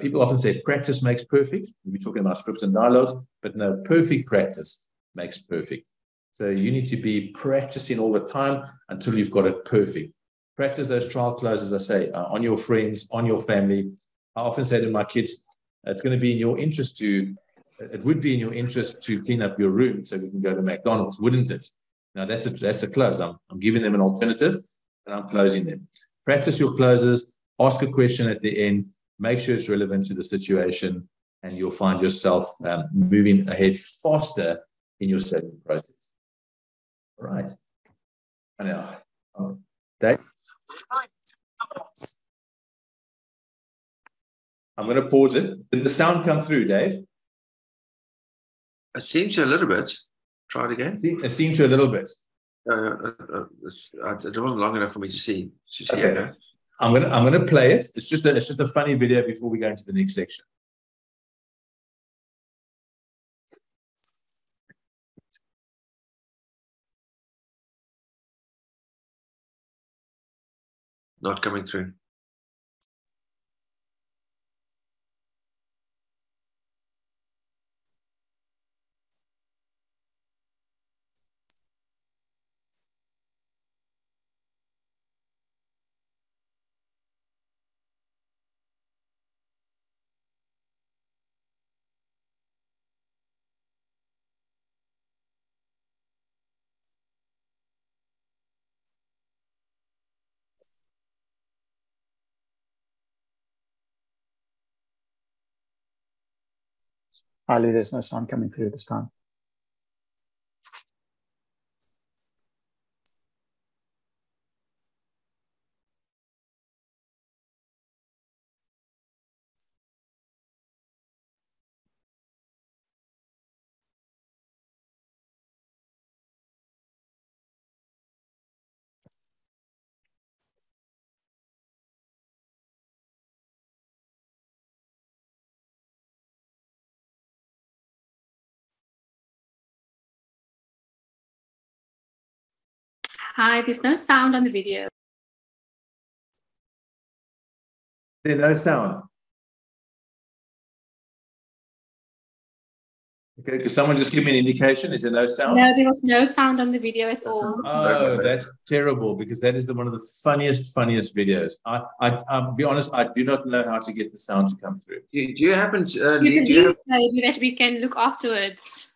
people often say practice makes perfect. We're talking about scripts and dialogues, but no, perfect practice makes perfect. So you need to be practicing all the time until you've got it perfect. Practice those trial closes, I say, on your friends, on your family. I often say to my kids, it would be in your interest to clean up your room so we can go to McDonald's, wouldn't it? Now that's a close. I'm giving them an alternative and I'm closing them. Practice your closes, ask a question at the end, make sure it's relevant to the situation, and you'll find yourself moving ahead faster in your selling process. All right. Now, Dave, I'm going to pause it. Did the sound come through, Dave?
It seems to a little bit. Try it again.
It seemed to a little bit.
It wasn't long enough for me to see.
Okay. I'm gonna play it. It's just a funny video before we go into the next section.
Not coming through.
Ali, there's no sound coming through this time.
Hi, there's no sound on the video.
There's no sound. Okay, could someone just give me an indication? Is there no sound?
No, there was no sound on the video at all.
Oh, that's terrible, because that is one of the funniest videos. I'll be honest, I do not know how to get the sound to come through.
Do you happen to,
You can maybe that we can look afterwards.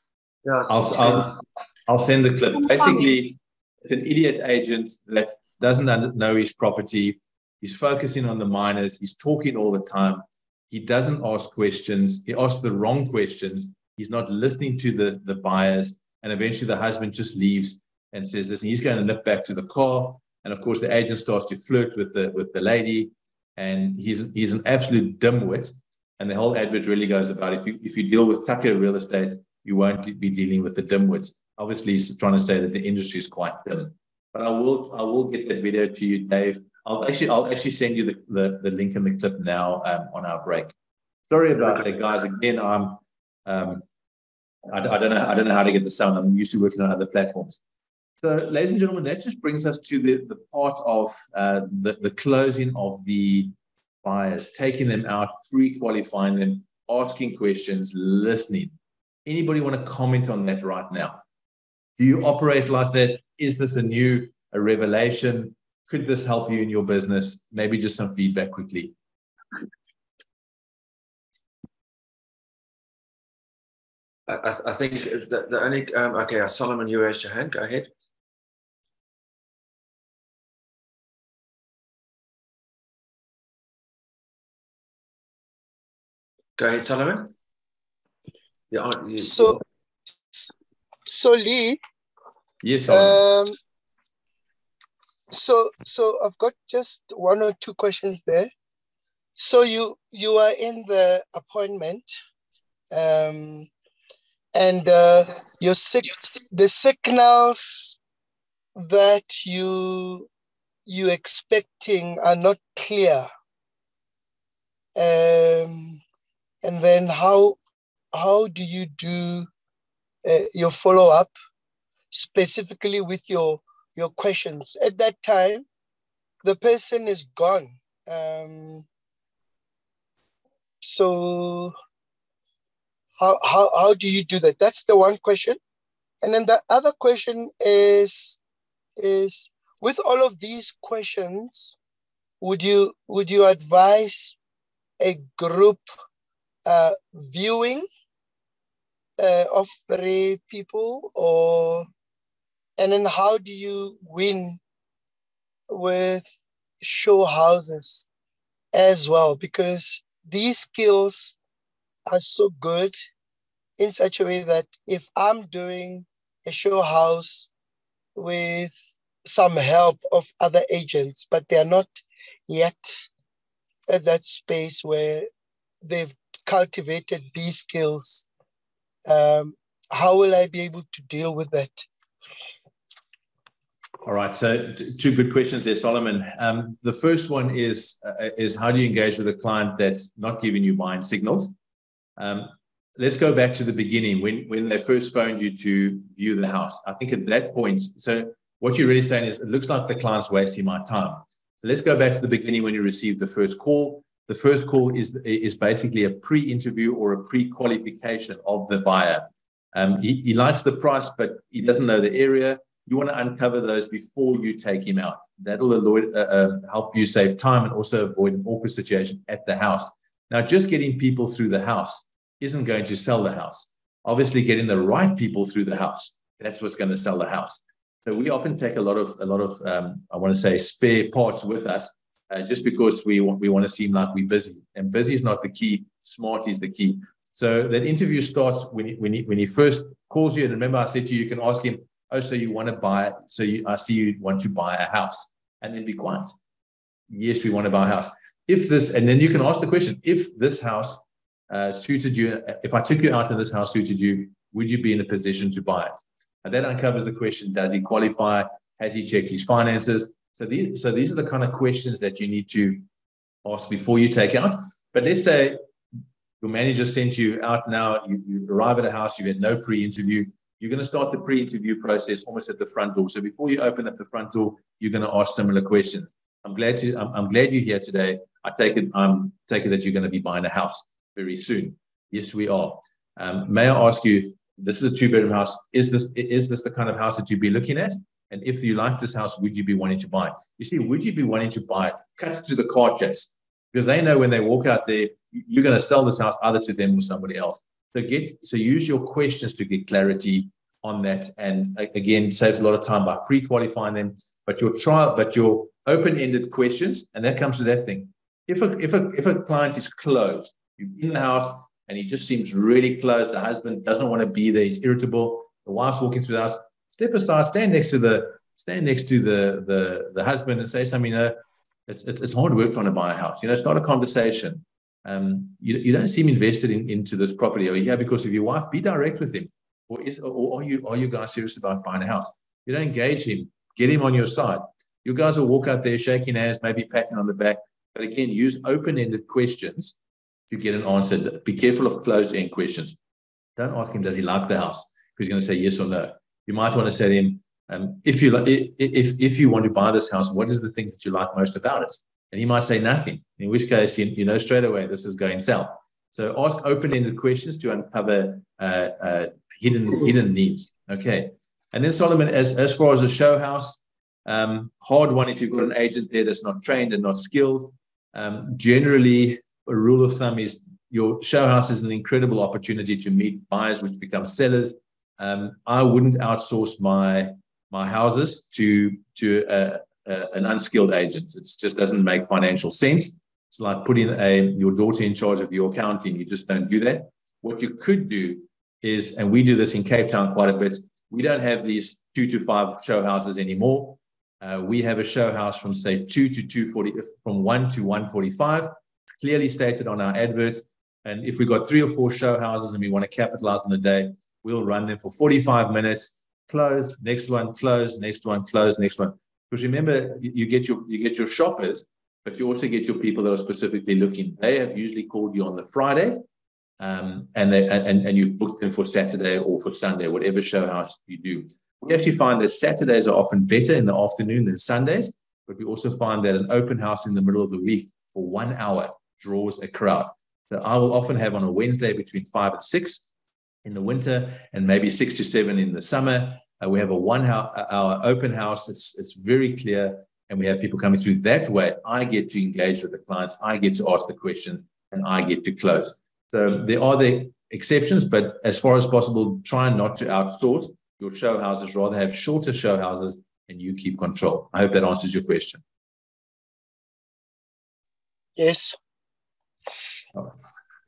Yeah,
I'll send the clip. Basically, it's an idiot agent that doesn't know his property. He's focusing on the minors. He's talking all the time. He doesn't ask questions. He asks the wrong questions. He's not listening to the buyers. And eventually the husband just leaves and says, listen, he's going to nip back to the car. And of course, the agent starts to flirt with the lady. And he's an absolute dimwit. And the whole advert really goes about, if you deal with Tucker Real Estate, you won't be dealing with the dimwits. Obviously, he's trying to say that the industry is quite dim. But I will get that video to you, Dave. I'll actually send you the link in the clip now on our break. Sorry about that, guys. Again, I don't know how to get the sound. I'm used to working on other platforms. So, ladies and gentlemen, that just brings us to the part of the closing of the buyers, taking them out, pre-qualifying them, asking questions, listening. Anybody want to comment on that right now? Do you operate like that? Is this a revelation? Could this help you in your business? Maybe just some feedback quickly.
I think the only okay, Solomon, you raised your hand. Go ahead. Go ahead, Solomon. Yeah.
So Lee.
Yes, Solomon.
So I've got just one or two questions there. So you are in the appointment, and the signals that you expecting are not clear. And then how do you do your follow-up specifically with your questions? At that time, the person is gone. So how do you do that? That's the one question. And then the other question is with all of these questions, would you advise a group viewing of 3 people, and then how do you win with show houses as well? Because these skills are so good in such a way that if I'm doing a show house with some help of other agents, but they're not yet at that space where they've cultivated these skills, how will I be able to deal with that?
All right, so 2 good questions there, Solomon. The first one is how do you engage with a client that's not giving you buying signals? Let's go back to the beginning when they first phoned you to view the house. I think at that point, so what you're really saying is, it looks like the client's wasting my time. So let's go back to the beginning when you received the first call. The first call is basically a pre-interview or a pre-qualification of the buyer. He likes the price, but he doesn't know the area. You want to uncover those before you take him out. That'll help you save time and also avoid an awkward situation at the house. Now, just getting people through the house isn't going to sell the house. Obviously, getting the right people through the house, that's what's going to sell the house. So we often take a lot of I want to say spare parts with us, just because we want to seem like we're busy. And busy is not the key. Smart is the key. So that interview starts when he first calls you. And remember, I said to you, you can ask him, oh, so you want to buy? I see you want to buy a house, and then be quiet. Yes, we want to buy a house. And then you can ask the question: if this house suited you, if I took you out and this house suited you, would you be in a position to buy it? And that uncovers the question: does he qualify? Has he checked his finances? So these are the kind of questions that you need to ask before you take out. But let's say your manager sent you out now. You arrive at a house. You had no pre-interview. You're going to start the pre-interview process almost at the front door. So before you open up the front door, you're going to ask similar questions. I'm glad you're here today. I take it that you're going to be buying a house very soon. Yes, we are. May I ask you, this is a 2-bedroom house. Is this the kind of house that you'd be looking at? And if you like this house, would you be wanting to buy it? You see, would you be wanting to buy it? Cuts to the card chase, because they know when they walk out there, you're going to sell this house either to them or somebody else. So use your questions to get clarity on that. And again, saves a lot of time by pre-qualifying them. But your open-ended questions, and that comes to that thing. If a client is closed, you're in the house and he just seems really closed, the husband doesn't want to be there, he's irritable, the wife's walking through the house, step aside, stand next to the husband and say something. It's hard work trying to buy a house. It's not a conversation. You don't seem invested into this property. Are you here because of your wife? Be direct with him. Or are you guys serious about buying a house? You don't engage him. Get him on your side. You guys will walk out there shaking hands, maybe patting on the back. But again, use open-ended questions to get an answer. Be careful of closed-end questions. Don't ask him, does he like the house? Because he's going to say yes or no. You might want to say to him, if you want to buy this house, what is the thing that you like most about it? And he might say nothing, in which case, you know straight away this is going south. So ask open-ended questions to uncover hidden needs. Okay. And then Solomon, as far as a show house, hard one if you've got an agent there that's not trained and not skilled. Generally, a rule of thumb is your show house is an incredible opportunity to meet buyers which become sellers. I wouldn't outsource my houses to an unskilled agent. It just doesn't make financial sense. It's like putting your daughter in charge of your accounting. You just don't do that. What you could do is, and we do this in Cape Town quite a bit, we don't have these 2 to 5 show houses anymore. We have a show house from say 2 to 240, from 1 to 145. It's clearly stated on our adverts. And if we've got 3 or 4 show houses and we want to capitalize on the day, we'll run them for 45 minutes, close, next one, close, next one, close, next one. Because remember, you get your shoppers, but you also get your people that are specifically looking. They have usually called you on the Friday, and you book them for Saturday or for Sunday, whatever show house you do. We actually find that Saturdays are often better in the afternoon than Sundays, but we also find that an open house in the middle of the week for 1 hour draws a crowd. So I will often have on a Wednesday between 5 and 6 in the winter, and maybe 6 to 7 in the summer. We have a 1 hour open house. It's very clear, and we have people coming through that way. I get to engage with the clients. I get to ask the question, and I get to close. So there are the exceptions, but as far as possible, try not to outsource your show houses. Rather have shorter show houses, and you keep control. I hope that answers your question.
Yes.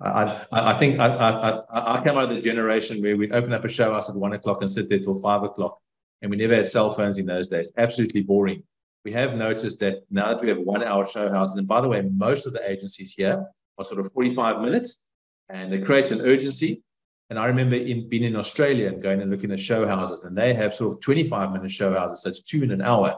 I think I come out of the generation where we'd open up a show house at 1 o'clock and sit there till 5 o'clock. And we never had cell phones in those days. Absolutely boring. We have noticed that now that we have 1 hour show houses, and by the way, most of the agencies here are sort of 45 minutes, and it creates an urgency. And I remember being in Australia and going and looking at show houses, and they have sort of 25-minute show houses, so it's 2 in an hour.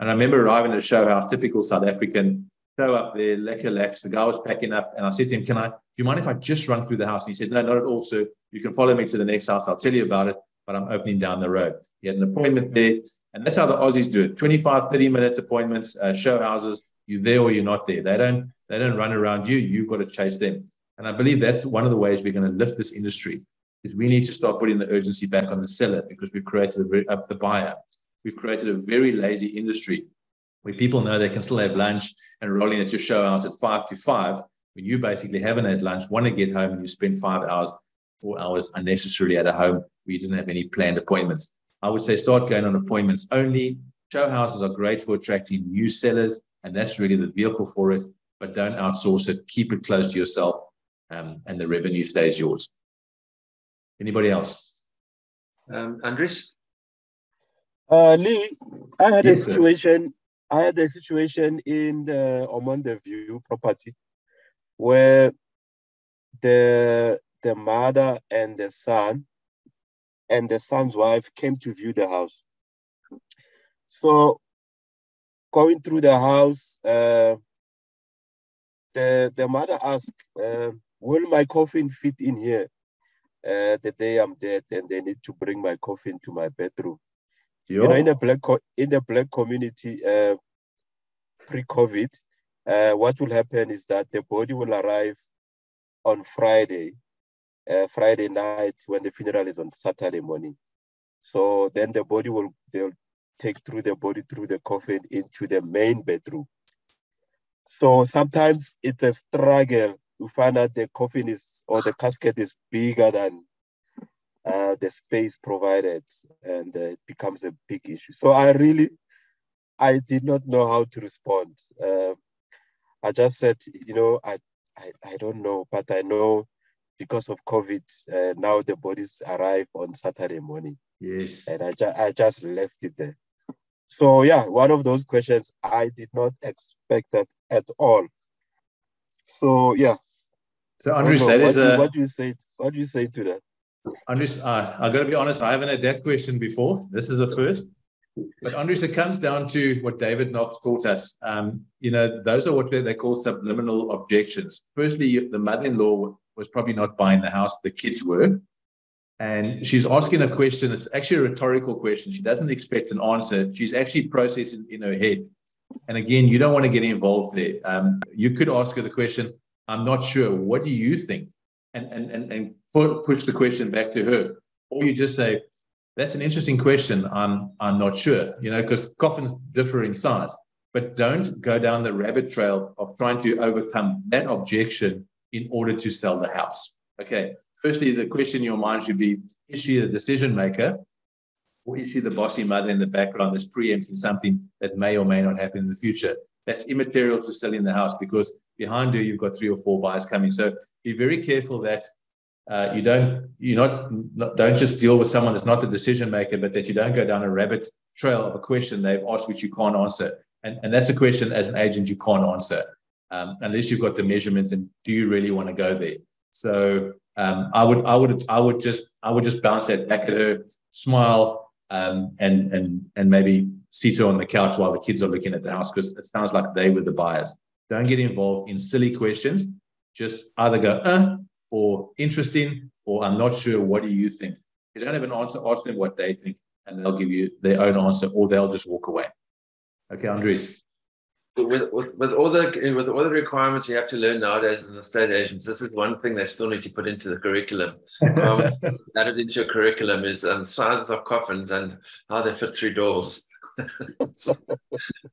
And I remember arriving at a show house, typical South African, show up there, lekker lax. The guy was packing up, and I said to him, do you mind if I just run through the house? And he said, no, not at all, sir. You can follow me to the next house. I'll tell you about it, but I'm opening down the road. He had an appointment there, and that's how the Aussies do it. 25, 30-minute appointments, show houses. You're there or you're not there. They don't run around you. You've got to chase them. And I believe that's one of the ways we're going to lift this industry, is we need to start putting the urgency back on the seller, because we've created the buyer. We've created a very lazy industry where people know they can still have lunch and roll in at your show house at 5 to 5, when you basically haven't had lunch, want to get home, and you spend 4 hours unnecessarily at a home where you didn't have any planned appointments. I would say start going on appointments only. Show houses are great for attracting new sellers, and that's really the vehicle for it, but don't outsource it. Keep it close to yourself, and the revenue stays yours. Anybody else?
Andries?
Lee, I had
Yes,
a situation. I had a situation in the Omonde View property where the mother and the son and the son's wife came to view the house. So going through the house, the mother asked, will my coffin fit in here the day I'm dead, and they need to bring my coffin to my bedroom? You know, in the black community, pre-COVID, what will happen is that the body will arrive on Friday night, when the funeral is on Saturday morning. So then they'll take through the body through the coffin into the main bedroom. So sometimes it's a struggle to find out the coffin or the casket is bigger than the space provided, and it becomes a big issue. So I did not know how to respond. I just said, I don't know, but I know because of COVID, now the bodies arrive on Saturday morning.
Yes.
And I just left it there. So yeah, one of those questions I did not expect that at all. So yeah.
So Andries, what
do you say to that?
Andries, I got to be honest, I haven't had that question before. This is the first. But Andries, it comes down to what David Knox taught us. Those are what they call subliminal objections. Firstly, the mother-in-law was probably not buying the house, the kids were. And she's asking a question. It's actually a rhetorical question. She doesn't expect an answer. She's actually processing in her head. And again, you don't want to get involved there. You could ask her the question, I'm not sure. What do you think? And push the question back to her. Or you just say, that's an interesting question. I'm not sure, because coffins differ in size. But don't go down the rabbit trail of trying to overcome that objection in order to sell the house. Okay. Firstly, the question in your mind should be, is she the decision maker, or is she the bossy mother in the background that's preempting something that may or may not happen in the future? That's immaterial to selling the house, because behind her, you've got 3 or 4 buyers coming. So be very careful that you don't just deal with someone that's not the decision maker, but that you don't go down a rabbit trail of a question they've asked which you can't answer. And that's a question as an agent you can't answer unless you've got the measurements and do you really want to go there? So I would just bounce that back at her, smile, and maybe sit her on the couch while the kids are looking at the house, because it sounds like they were the buyers. Don't get involved in silly questions. Just either go or interesting, or I'm not sure. What do you think? If you don't have an answer, ask them what they think, and they'll give you their own answer, or they'll just walk away. Okay, Andries.
With all the requirements you have to learn nowadays as an estate agent, this is one thing they still need to put into the curriculum. Added into your curriculum is sizes of coffins and how they fit through doors.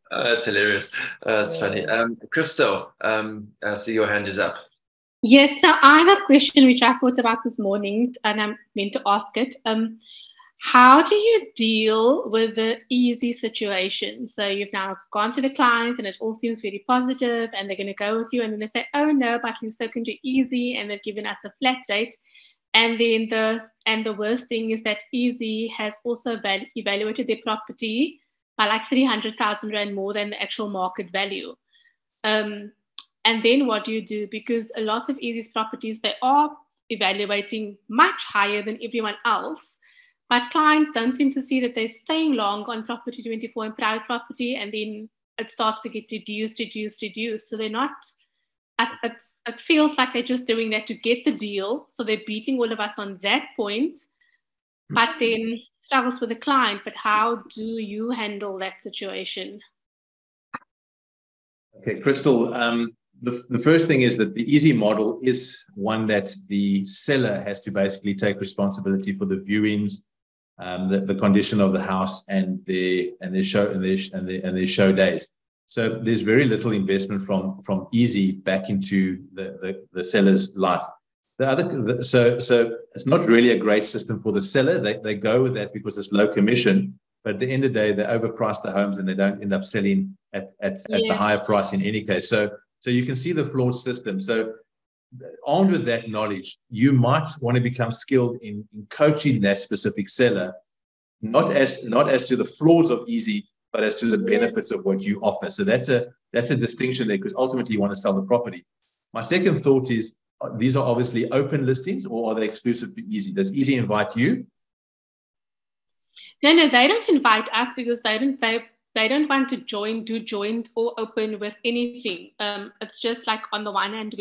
That's hilarious. That's funny. Crystal, I see your hand is up.
Yes, so I have a question which I thought about this morning, and I'm meant to ask it. How do you deal with the easy situation? So you've now gone to the client and it all seems very positive and they're going to go with you, and then they say, oh no, but we've spoken to Easy and they've given us a flat rate. And then the worst thing is that Easy has also evaluated their property by like 300,000 Rand more than the actual market value. And then what do you do? Because a lot of Easy's properties, they are evaluating much higher than everyone else. But clients don't seem to see that they're staying long on property 24 and private property, and then it starts to get reduced. So they're not, it feels like they're just doing that to get the deal. So they're beating all of us on that point, but then struggles with the client. But how do you handle that situation?
Okay, Crystal. The first thing is that the easy model is one that the seller has to basically take responsibility for the viewings, the condition of the house, and their show days. So there's very little investment from easy back into the seller's life. So it's not really a great system for the seller. They go with that because it's low commission, but at the end of the day, they overprice the homes and they don't end up selling at the higher price in any case. So you can see the flawed system. So armed with that knowledge, you might want to become skilled in coaching that specific seller, not as to the flaws of easy, but as to the benefits of what you offer. So that's a distinction there, because ultimately you want to sell the property. My second thought is, these are obviously open listings, or are they exclusive to easy? Does easy invite you?
No, they don't invite us because they don't want to do joint or open with anything. It's just like on the one hand,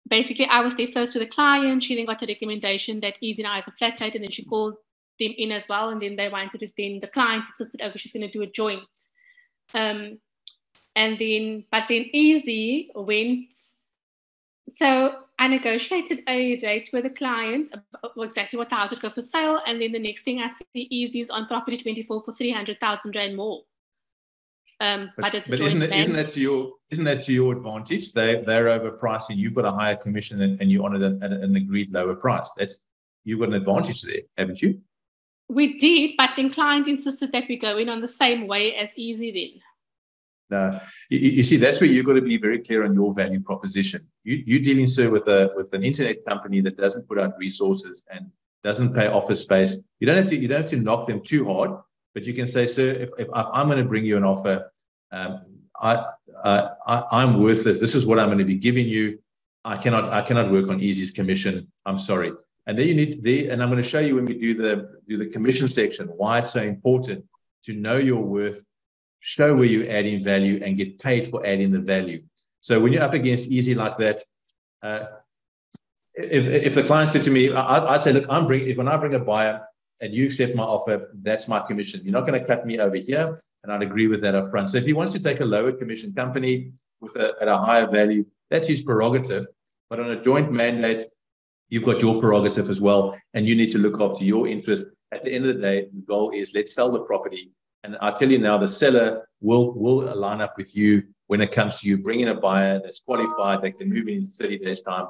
basically I was there first with a client. She then got a recommendation that easy now is a flat rate, and then she called them in as well, and then they wanted it. Then the client insisted, okay, she's going to do a joint, but then easy went. So I negotiated a rate with the client, exactly what the house would go for sale, and then the next thing I see easy is on Property 24 for 300,000 rand more. But isn't that to your advantage? They're overpricing. You've got a higher commission, and you honoured an agreed lower price. You've got an advantage there, haven't you? We did, but then client insisted that we go in on the same way as easy then.
No, you see, that's where you've got to be very clear on your value proposition. You're dealing, sir, with an internet company that doesn't put out resources and doesn't pay office space. You don't have to knock them too hard, but you can say, sir, if I'm going to bring you an offer, I'm worth this. This is what I'm going to be giving you. I cannot work on easy's commission. I'm sorry. And then and I'm going to show you when we do the commission section why it's so important to know your worth, show where you're adding value, and get paid for adding the value. So when you're up against easy like that, if the client said to me, I'd say, look, when I bring a buyer and you accept my offer, that's my commission. You're not going to cut me over here, and I'd agree with that up front. So if he wants to take a lower commission company at a higher value, that's his prerogative. But on a joint mandate, you've got your prerogative as well, and you need to look after your interest. At the end of the day, the goal is let's sell the property. And I tell you now, the seller will line up with you when it comes to you bringing a buyer that's qualified, that can move in 30 days' time.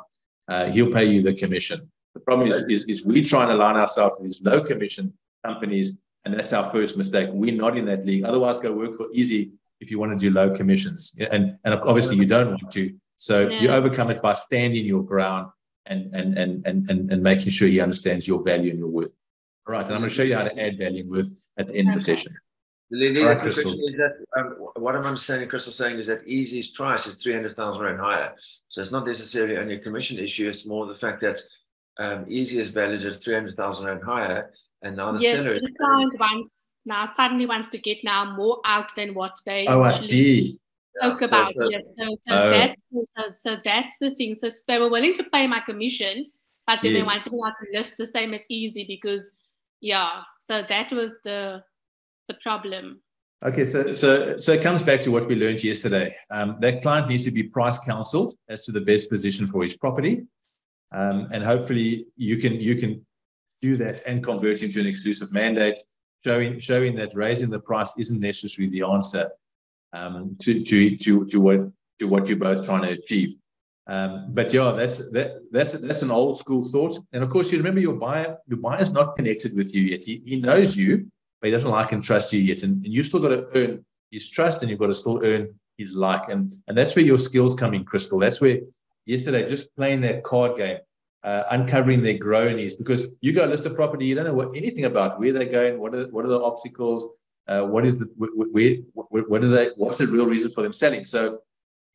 He'll pay you the commission. The problem is we try and align ourselves with these low commission companies, and that's our first mistake. We're not in that league. Otherwise, go work for easy if you want to do low commissions. And obviously you don't want to. So you overcome it by standing your ground and making sure he understands your value and your worth. All right, and I'm going to show you how to add value and worth at the end of the session.
The question is that what I'm understanding Crystal saying is that easy's price is 300,000 rand higher. So it's not necessarily only a commission issue, it's more the fact that easy is valued at 300,000 rand higher, and now the seller...
the client suddenly wants to get now more out than what they...
Oh, I see.
Spoke about. So that's the thing. So they were willing to pay my commission, but then they wanted me to list the same as easy because, so that was the problem.
Okay, so it comes back to what we learned yesterday. That client needs to be price counseled as to the best position for his property, and hopefully you can do that and convert into an exclusive mandate, showing that raising the price isn't necessarily the answer to what you're both trying to achieve. But that's an old school thought. And of course, you remember your buyer's not connected with you yet. He knows you, but he doesn't like and trust you yet. And you've still got to earn his trust, and you've got to still earn his like. And that's where your skills come in, Crystal. That's where yesterday, just playing that card game, uncovering their groanies, because you go list a property, you don't know anything about where they're going, what are the obstacles, what's the real reason for them selling. So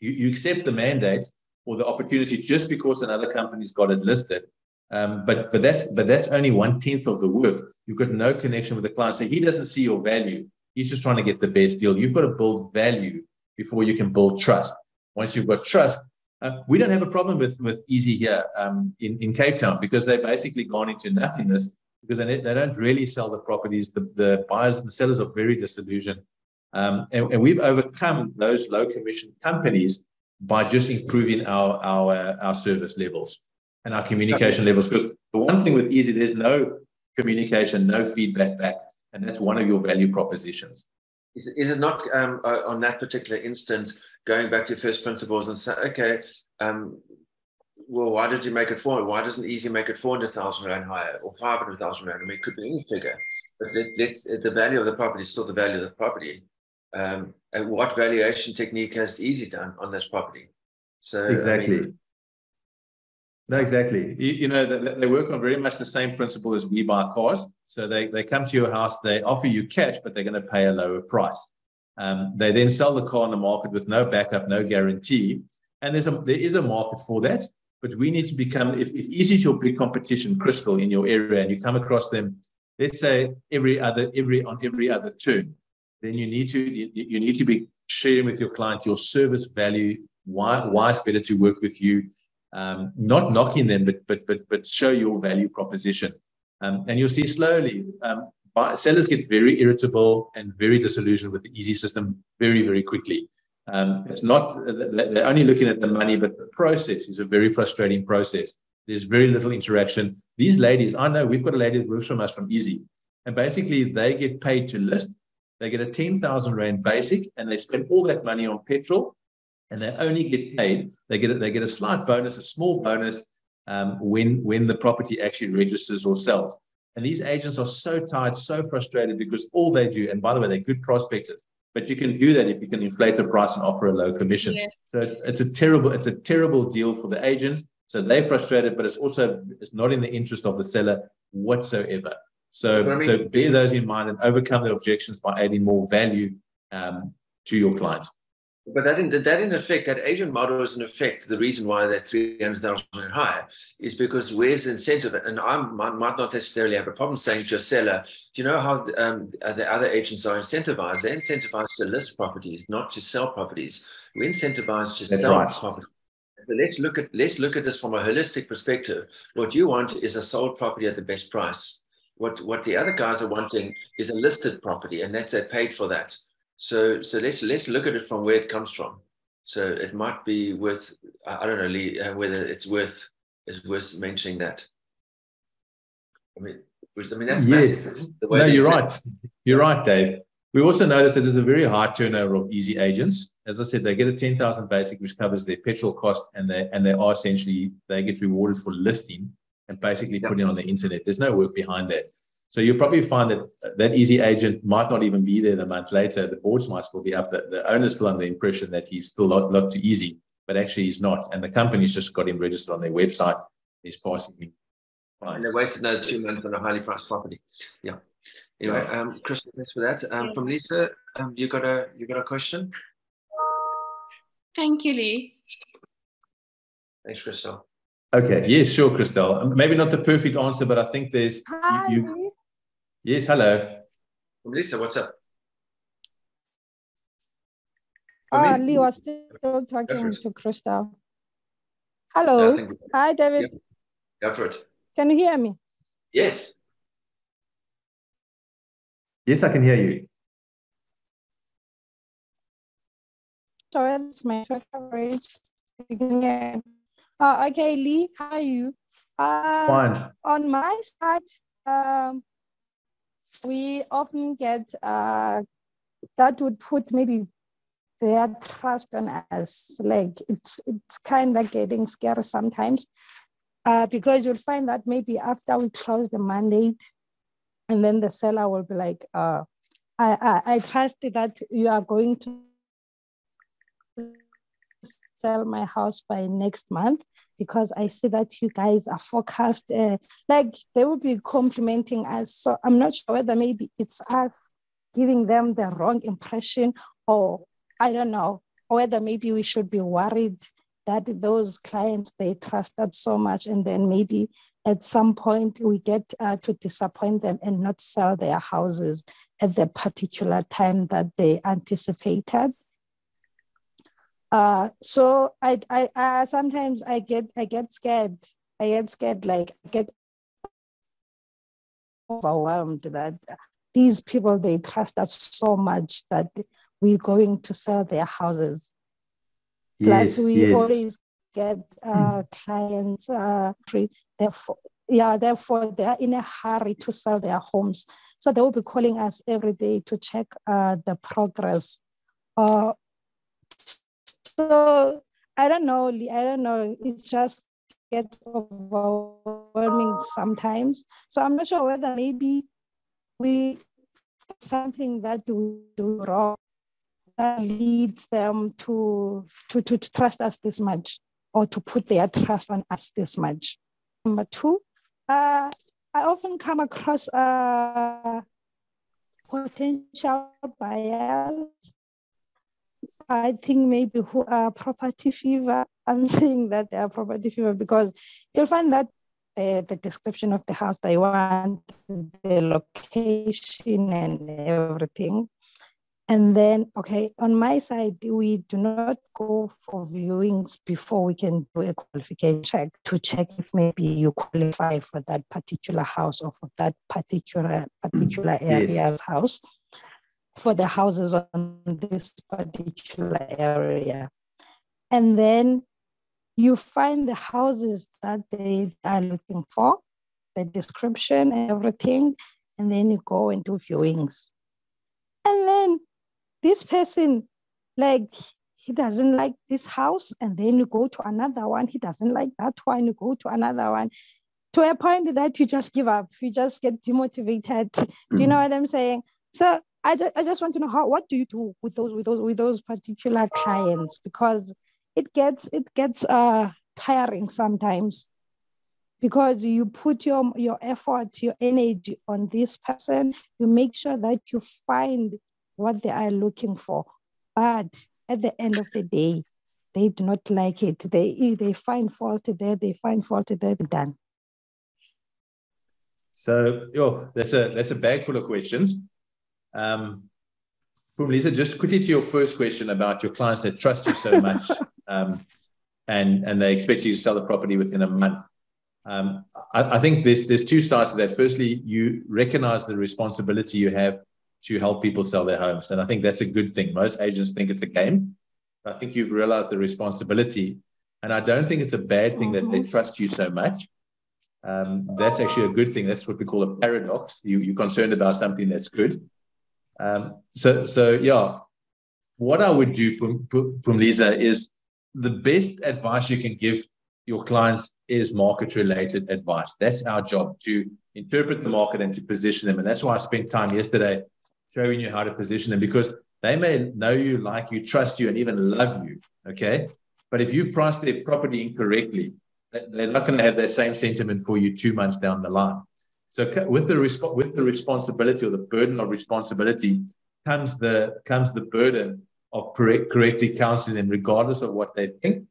you accept the mandate or the opportunity just because another company's got it listed. But that's only 1/10 of the work. You've got no connection with the client. So he doesn't see your value. He's just trying to get the best deal. You've got to build value before you can build trust. Once you've got trust, we don't have a problem with easy here in Cape Town, because they've basically gone into nothingness because they don't really sell the properties. The buyers and the sellers are very disillusioned. And we've overcome those low commission companies by just improving our service levels and our communication levels. Because the one thing with Easy, there's no communication, no feedback back, and that's one of your value propositions.
Is it not on that particular instant going back to first principles and say, okay, well, why did you make it 400? Why doesn't Easy make it 400,000 Rand higher or 500,000 Rand? I mean, it could be any figure, but the value of the property is still the value of the property. And what valuation technique has Easy done on this property? So
exactly.
I mean,
no, exactly. You know, they work on very much the same principle as we buy cars. So they come to your house, they offer you cash, but they're going to pay a lower price. They then sell the car on the market with no backup, no guarantee. And there is a market for that. But we need to become, if Easy is your big competition, Crystal, in your area, and you come across them, let's say every other turn, then you need to be sharing with your client your service value, why it's better to work with you. Not knocking them, but show your value proposition. And you'll see slowly, sellers get very irritable and very disillusioned with the Easy system very, very quickly. It's not, they're only looking at the money, but the process is a very frustrating process. There's very little interaction. These ladies, I know we've got a lady that works from us from Easy, and basically they get paid to list. They get a 10,000 Rand basic, and they spend all that money on petrol. And they only get paid. They get a slight bonus, a small bonus, when the property actually registers or sells. And these agents are so tired, so frustrated, because all they do, and by the way, they're good prospectors, but you can do that if you can inflate the price and offer a low commission. Yes. So it's a terrible deal for the agent. So they're frustrated, but it's not in the interest of the seller whatsoever. So bear those in mind and overcome the objections by adding more value to your client.
But that in effect, that agent model is in effect the reason why that 300,000 and higher is because where's the incentive? And I might not necessarily have a problem saying to a seller, do you know how the other agents are incentivized? They're incentivized to list properties, not to sell properties. We're incentivized to sell properties. So let's look at this from a holistic perspective. What you want is a sold property at the best price. What the other guys are wanting is a listed property, and that's they paid for that. So let's look at it from where it comes from. So it might be worth, I don't know, Lee, whether it's worth mentioning that. I mean that's
yes. No, you're right. You're right, Dave. We also noticed that there's a very high turnover of Easy agents. As I said, they get a 10,000 basic, which covers their petrol cost, and they are essentially, they get rewarded for listing and basically putting on the internet. There's no work behind that. So you'll probably find that Easy agent might not even be there the month later. The boards might still be up. The owner's still under the impression that he's still locked to Easy, but actually he's not. And the company's just got him registered on their website. He's passing him.
And they wasted another 2 months on a highly priced property. Yeah. Anyway, Chris, thanks for that. From Lisa, you got a question?
Thank you, Lee.
Thanks, Christel.
Okay. Yes, sure, Christel. Maybe not the perfect answer, but I think there's Yes, hello.
Lisa, what's up?
Lee was still talking to Christel. Hello.
Yeah,
hi, David.
Yep. Go for it.
Can you hear me?
Yes.
Yes, I can hear you.
So it's my coverage. Okay, Lee, how are you?
Fine.
On my side, we often get that would put maybe their trust on us. Like it's kind of getting scary sometimes because you'll find that maybe after we close the mandate, and then the seller will be like, I trust that you are going to sell my house by next month because I see that you guys are focused. Like they will be complimenting us. So I'm not sure whether maybe it's us giving them the wrong impression, or I don't know, or whether maybe we should be worried that those clients, they trust us so much, and then maybe at some point we get to disappoint them and not sell their houses at the particular time that they anticipated. So I sometimes I get scared. I get scared, like I get overwhelmed that these people, they trust us so much that we're going to sell their houses.
Yes,
Plus, we
yes.
always get clients, therefore they're in a hurry to sell their homes. So they will be calling us every day to check the progress. So I don't know. It just gets overwhelming sometimes. So I'm not sure whether maybe something that we do wrong that leads them to trust us this much, or to put their trust on us this much. Number two, I often come across potential buyers. I think maybe who are property fever. I'm saying that they are property fever because you'll find that the description of the house they want, the location and everything. And then, okay, on my side, we do not go for viewings before we can do a qualification check to check if maybe you qualify for that particular house or for that particular area's house, for the houses on this particular area. And then you find the houses that they are looking for, the description and everything, and then you go and do viewings. And then this person, like, he doesn't like this house, and then you go to another one, he doesn't like that one, you go to another one, to a point that you just give up, you just get demotivated. Do you know what I'm saying? So I just want to know what do you do with those particular clients, because it gets tiring sometimes, because you put your effort, your energy on this person, you make sure that you find what they are looking for, but at the end of the day, they do not like it. They find fault there, they're done.
So, that's a bag full of questions. Phumlisa, just quickly to your first question about your clients that trust you so much, and they expect you to sell the property within a month. I think there's two sides to that. Firstly, you recognize the responsibility you have to help people sell their homes. And I think that's a good thing. Most agents think it's a game. I think you've realized the responsibility. And I don't think it's a bad thing that they trust you so much. That's actually a good thing. That's what we call a paradox. You're concerned about something that's good. So, what I would do, Phumlisa, is the best advice you can give your clients is market-related advice. That's our job, to interpret the market and to position them. And that's why I spent time yesterday showing you how to position them, because they may know you, like you, trust you, and even love you, okay? But if you've priced their property incorrectly, they're not going to have that same sentiment for you 2 months down the line. So with the responsibility, or the burden of responsibility, comes the burden of correctly counseling them, regardless of what they think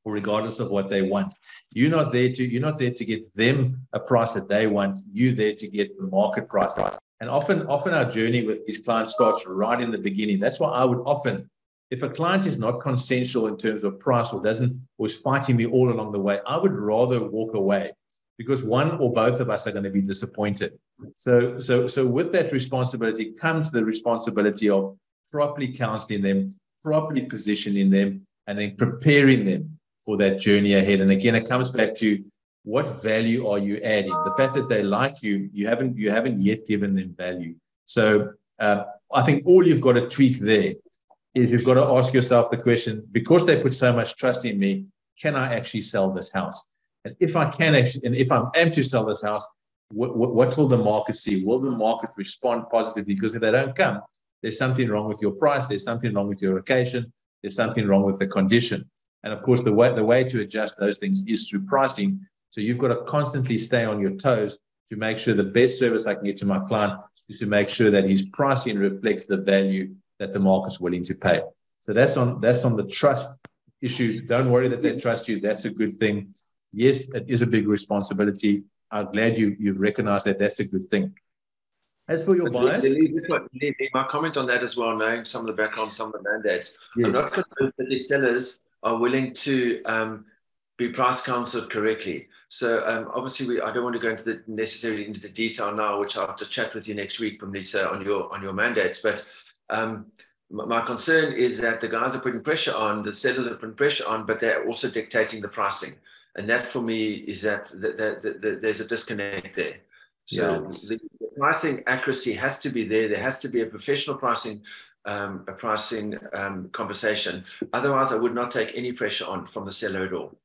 or regardless of what they want. You're not there to get them a price that they want. You're there to get the market price. And often our journey with these clients starts right in the beginning. That's why I would often, if a client is not consensual in terms of price or is fighting me all along the way, I would rather walk away, because one or both of us are going to be disappointed. So with that responsibility comes the responsibility of properly counseling them, properly positioning them, and then preparing them for that journey ahead. And again, it comes back to, what value are you adding? The fact that they like you, you haven't yet given them value. So I think all you've got to tweak there is you've got to ask yourself the question, because they put so much trust in me, can I actually sell this house? And if I can actually, and if I am to sell this house, what will the market see? Will the market respond positively? Because if they don't come, there's something wrong with your price, there's something wrong with your location, there's something wrong with the condition. And of course, the way to adjust those things is through pricing. So you've got to constantly stay on your toes to make sure the best service I can get to my client is to make sure that his pricing reflects the value that the market's willing to pay. So that's on the trust issue. Don't worry that they trust you. That's a good thing. Yes, it is a big responsibility. I'm glad you've recognized that. That's a good thing. As for your buyers,
my comment on that as well, knowing some of the background, some of the mandates,
yes.
I'm not convinced that the sellers are willing to be price counseled correctly. So obviously, I don't want to go necessarily into the detail now, which I'll have to chat with you next week, Phumlisa, on your mandates. But my concern is that the guys are putting pressure on, the sellers are putting pressure on, but they're also dictating the pricing. And that for me is that there's a disconnect there. So the pricing accuracy has to be there. There has to be a professional pricing, conversation. Otherwise, I would not take any pressure on from the seller at all.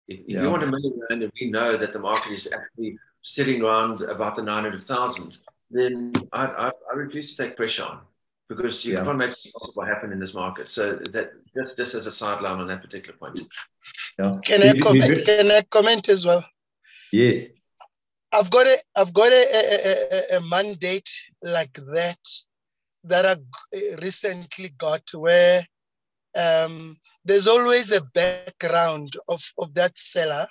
If you want $1 million and we know that the market is actually sitting around about the 900,000, then I refuse to take pressure on, because you can't make it possible happen in this market. So that just as a sideline on that particular point.
Yeah. Can I comment as well?
Yes.
I've got a mandate like that I recently got, where there's always a background of that seller.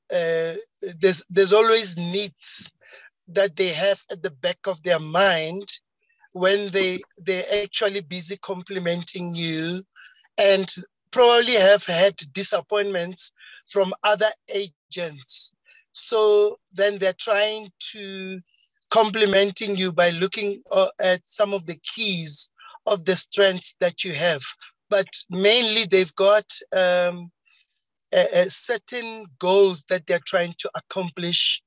There's always needs that they have at the back of their mind when they're actually busy complimenting you, and probably have had disappointments from other agents. So then they're trying to complimenting you by looking at some of the keys of the strengths that you have. But mainly they've got certain goals that they're trying to accomplish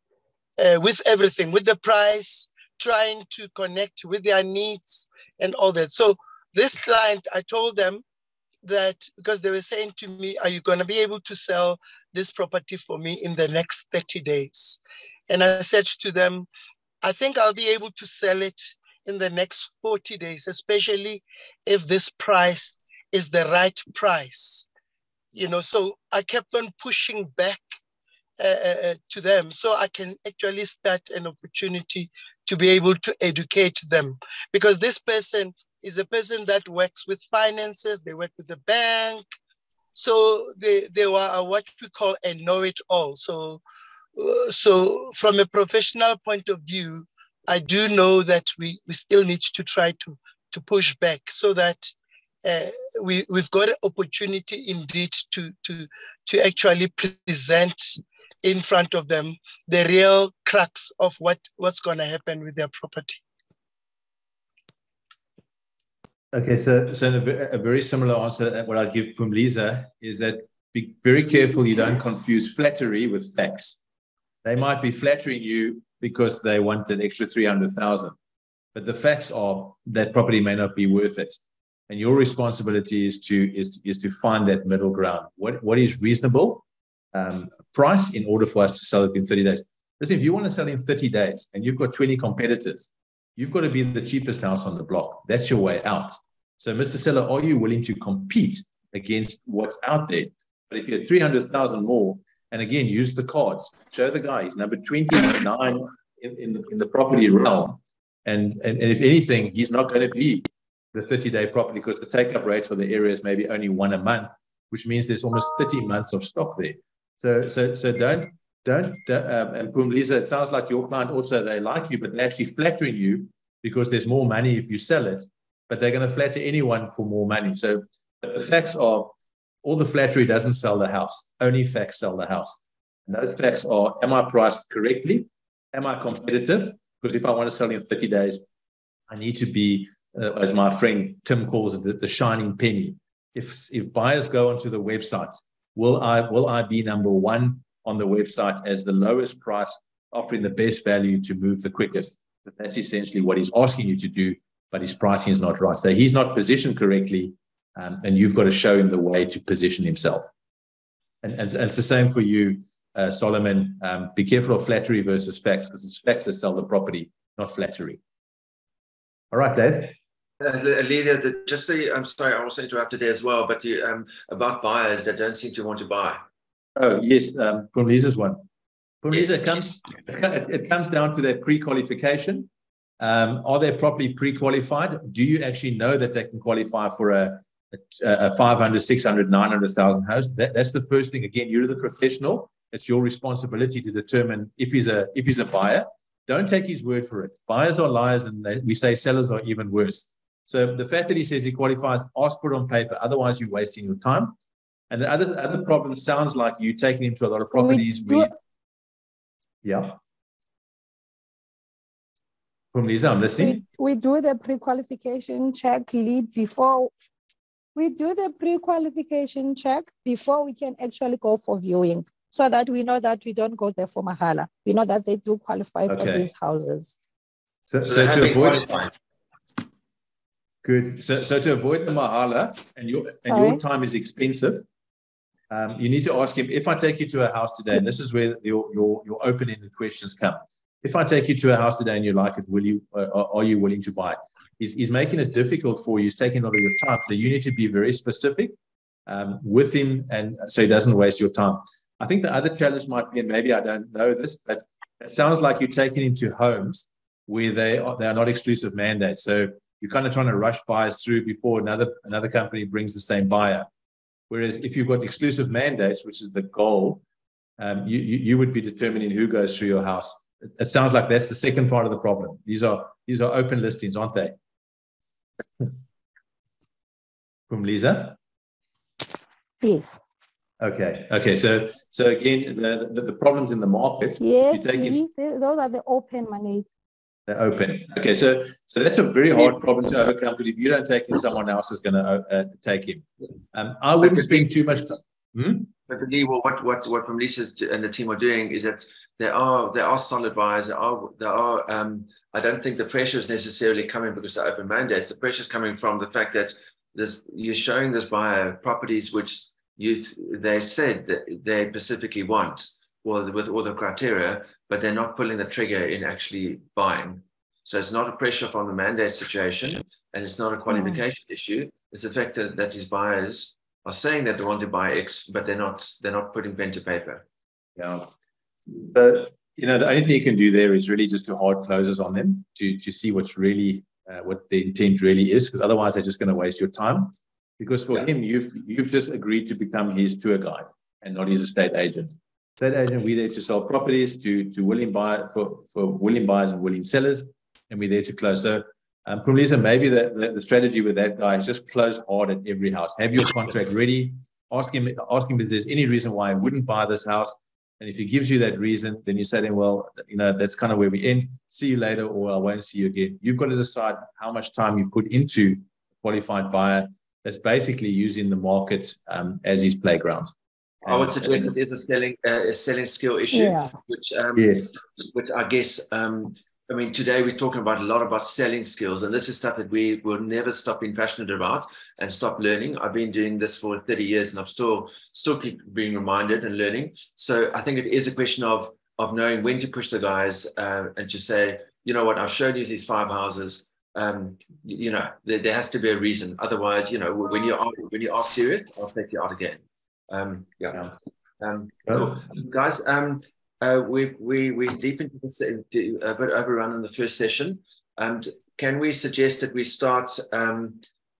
with everything, with the price, trying to connect with their needs and all that. So this client, I told them that, because they were saying to me, are you going to be able to sell this property for me in the next 30 days? And I said to them, I think I'll be able to sell it in the next 40 days, especially if this price is the right price. So I kept on pushing back to them, so I can actually start an opportunity to be able to educate them, because this person is a person that works with finances, they work with the bank, so they were what we call a know-it-all. So from a professional point of view, I do know that we still need to try to push back, so that we've got an opportunity indeed to actually present in front of them the real crux of what's going to happen with their property.
Okay, so a very similar answer that what I give Phumlisa is that be very careful you don't confuse flattery with facts. They might be flattering you because they want that extra 300,000, but the facts are that property may not be worth it, and your responsibility is to find that middle ground. What is reasonable price in order for us to sell it in 30 days? Listen, if you want to sell in 30 days and you've got 20 competitors, you've got to be the cheapest house on the block. That's your way out. So, Mr. Seller, are you willing to compete against what's out there? But if you had 300,000 more, and again, use the cards, show the guy he's number 29 in the property realm, and if anything, he's not going to be the 30-day property, because the take-up rate for the area is maybe only 1 a month, which means there's almost 30 months of stock there. So don't. And Phumlisa, it sounds like your client also, they like you, but they're actually flattering you because there's more money if you sell it, but they're going to flatter anyone for more money. So the facts are, all the flattery doesn't sell the house. Only facts sell the house. And those facts are, am I priced correctly? Am I competitive? Because if I want to sell in 30 days, I need to be, as my friend Tim calls it, the shining penny. If buyers go onto the website, will I be number one on the website as the lowest price, offering the best value to move the quickest? But that's essentially what he's asking you to do, but his pricing is not right. So he's not positioned correctly, and you've got to show him the way to position himself. And it's the same for you, Solomon. Be careful of flattery versus facts, because it's facts that sell the property, not flattery. All right, Dave.
Alethea, I'm sorry, I also interrupted there as well, but about buyers that don't seem to want to buy.
Oh, yes, Phumlisa's one. Phumlisa, it comes down to that pre-qualification. Are they properly pre-qualified? Do you actually know that they can qualify for a 500, 600, 900,000 house? That's the first thing. Again, you're the professional. It's your responsibility to determine if he's a buyer. Don't take his word for it. Buyers are liars, and we say sellers are even worse. So the fact that he says he qualifies, ask for it on paper. Otherwise, you're wasting your time. And the other problem sounds like you taking him to a lot of properties. Yeah. Lisa, I'm listening.
We do the pre-qualification check lead before we do the pre-qualification check before we can actually go for viewing, so that we know that we don't go there for mahala. We know that they do qualify for these houses.
So to avoid good. So to avoid the mahala and your time is expensive, you need to ask him, if I take you to a house today, and this is where your open-ended questions come. If I take you to a house today and you like it, are you willing to buy it? He's making it difficult for you. He's taking a lot of your time. So you need to be very specific with him, and so he doesn't waste your time. I think the other challenge might be, and maybe I don't know this, but it sounds like you're taking him to homes where they are not exclusive mandates. So you're kind of trying to rush buyers through before another company brings the same buyer. Whereas if you've got exclusive mandates, which is the goal, you would be determining who goes through your house. It sounds like that's the second part of the problem. These are open listings, aren't they? From Lisa?
Yes.
Okay. So again, the problems in the market.
Yes, those are the open money.
They're open. Okay, so that's a very hard problem to overcome, because if you don't take him, someone else is going to take him. I wouldn't spend too much time.
But what Melissa and the team are doing is that there are solid buyers. There are. I don't think the pressure is necessarily coming because they're open mandates. The pressure is coming from the fact that you're showing this buyer properties which they said that they specifically want, with all the criteria, but they're not pulling the trigger in actually buying. So it's not a pressure from the mandate situation, and it's not a qualification issue. It's the fact that these buyers are saying that they want to buy X, but they're not putting pen to paper.
Yeah. But the only thing you can do there is really just to hard closes on them to see what's really what the intent really is, because otherwise they're just going to waste your time. Because for him, you've just agreed to become his tour guide and not his estate agent. Estate agent, we're there to sell properties to willing buyer for willing buyers and willing sellers, and we're there to close. So, Lisa, maybe the strategy with that guy is just close hard at every house. Have your contract ready. Ask him if there's any reason why I wouldn't buy this house. And if he gives you that reason, then you say to him, well, that's kind of where we end. See you later, or I won't see you again. You've got to decide how much time you put into a qualified buyer that's basically using the market as his playground.
I would suggest it is a selling skill issue, which I guess, today we're talking a lot about selling skills, and this is stuff that we will never stop being passionate about and stop learning. I've been doing this for 30 years and I'm still keep being reminded and learning. So I think it is a question of knowing when to push the guys and to say, you know what, I've shown you these 5 houses. There has to be a reason. Otherwise, when you are serious, I'll take you out again. Cool. Guys, we're deep into this, a bit overrun in the first session. Can we suggest that we start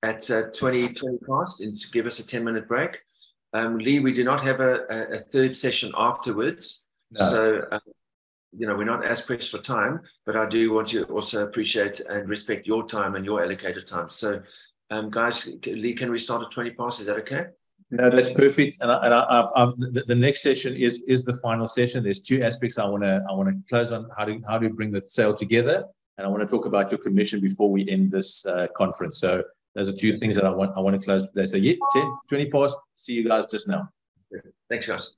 at 20 past and to give us a 10-minute break? Lee, we do not have a third session afterwards. No. So, we're not as pressed for time, but I do want to also appreciate and respect your time and your allocated time. So, guys, Lee, can we start at 20 past? Is that okay?
No, that's perfect. And the next session is the final session. There's 2 aspects I want to close on: how to bring the sale together, and I want to talk about your commission before we end this conference. So those are 2 things that I want to close today. So 20 past. See you guys just now.
Thanks, guys.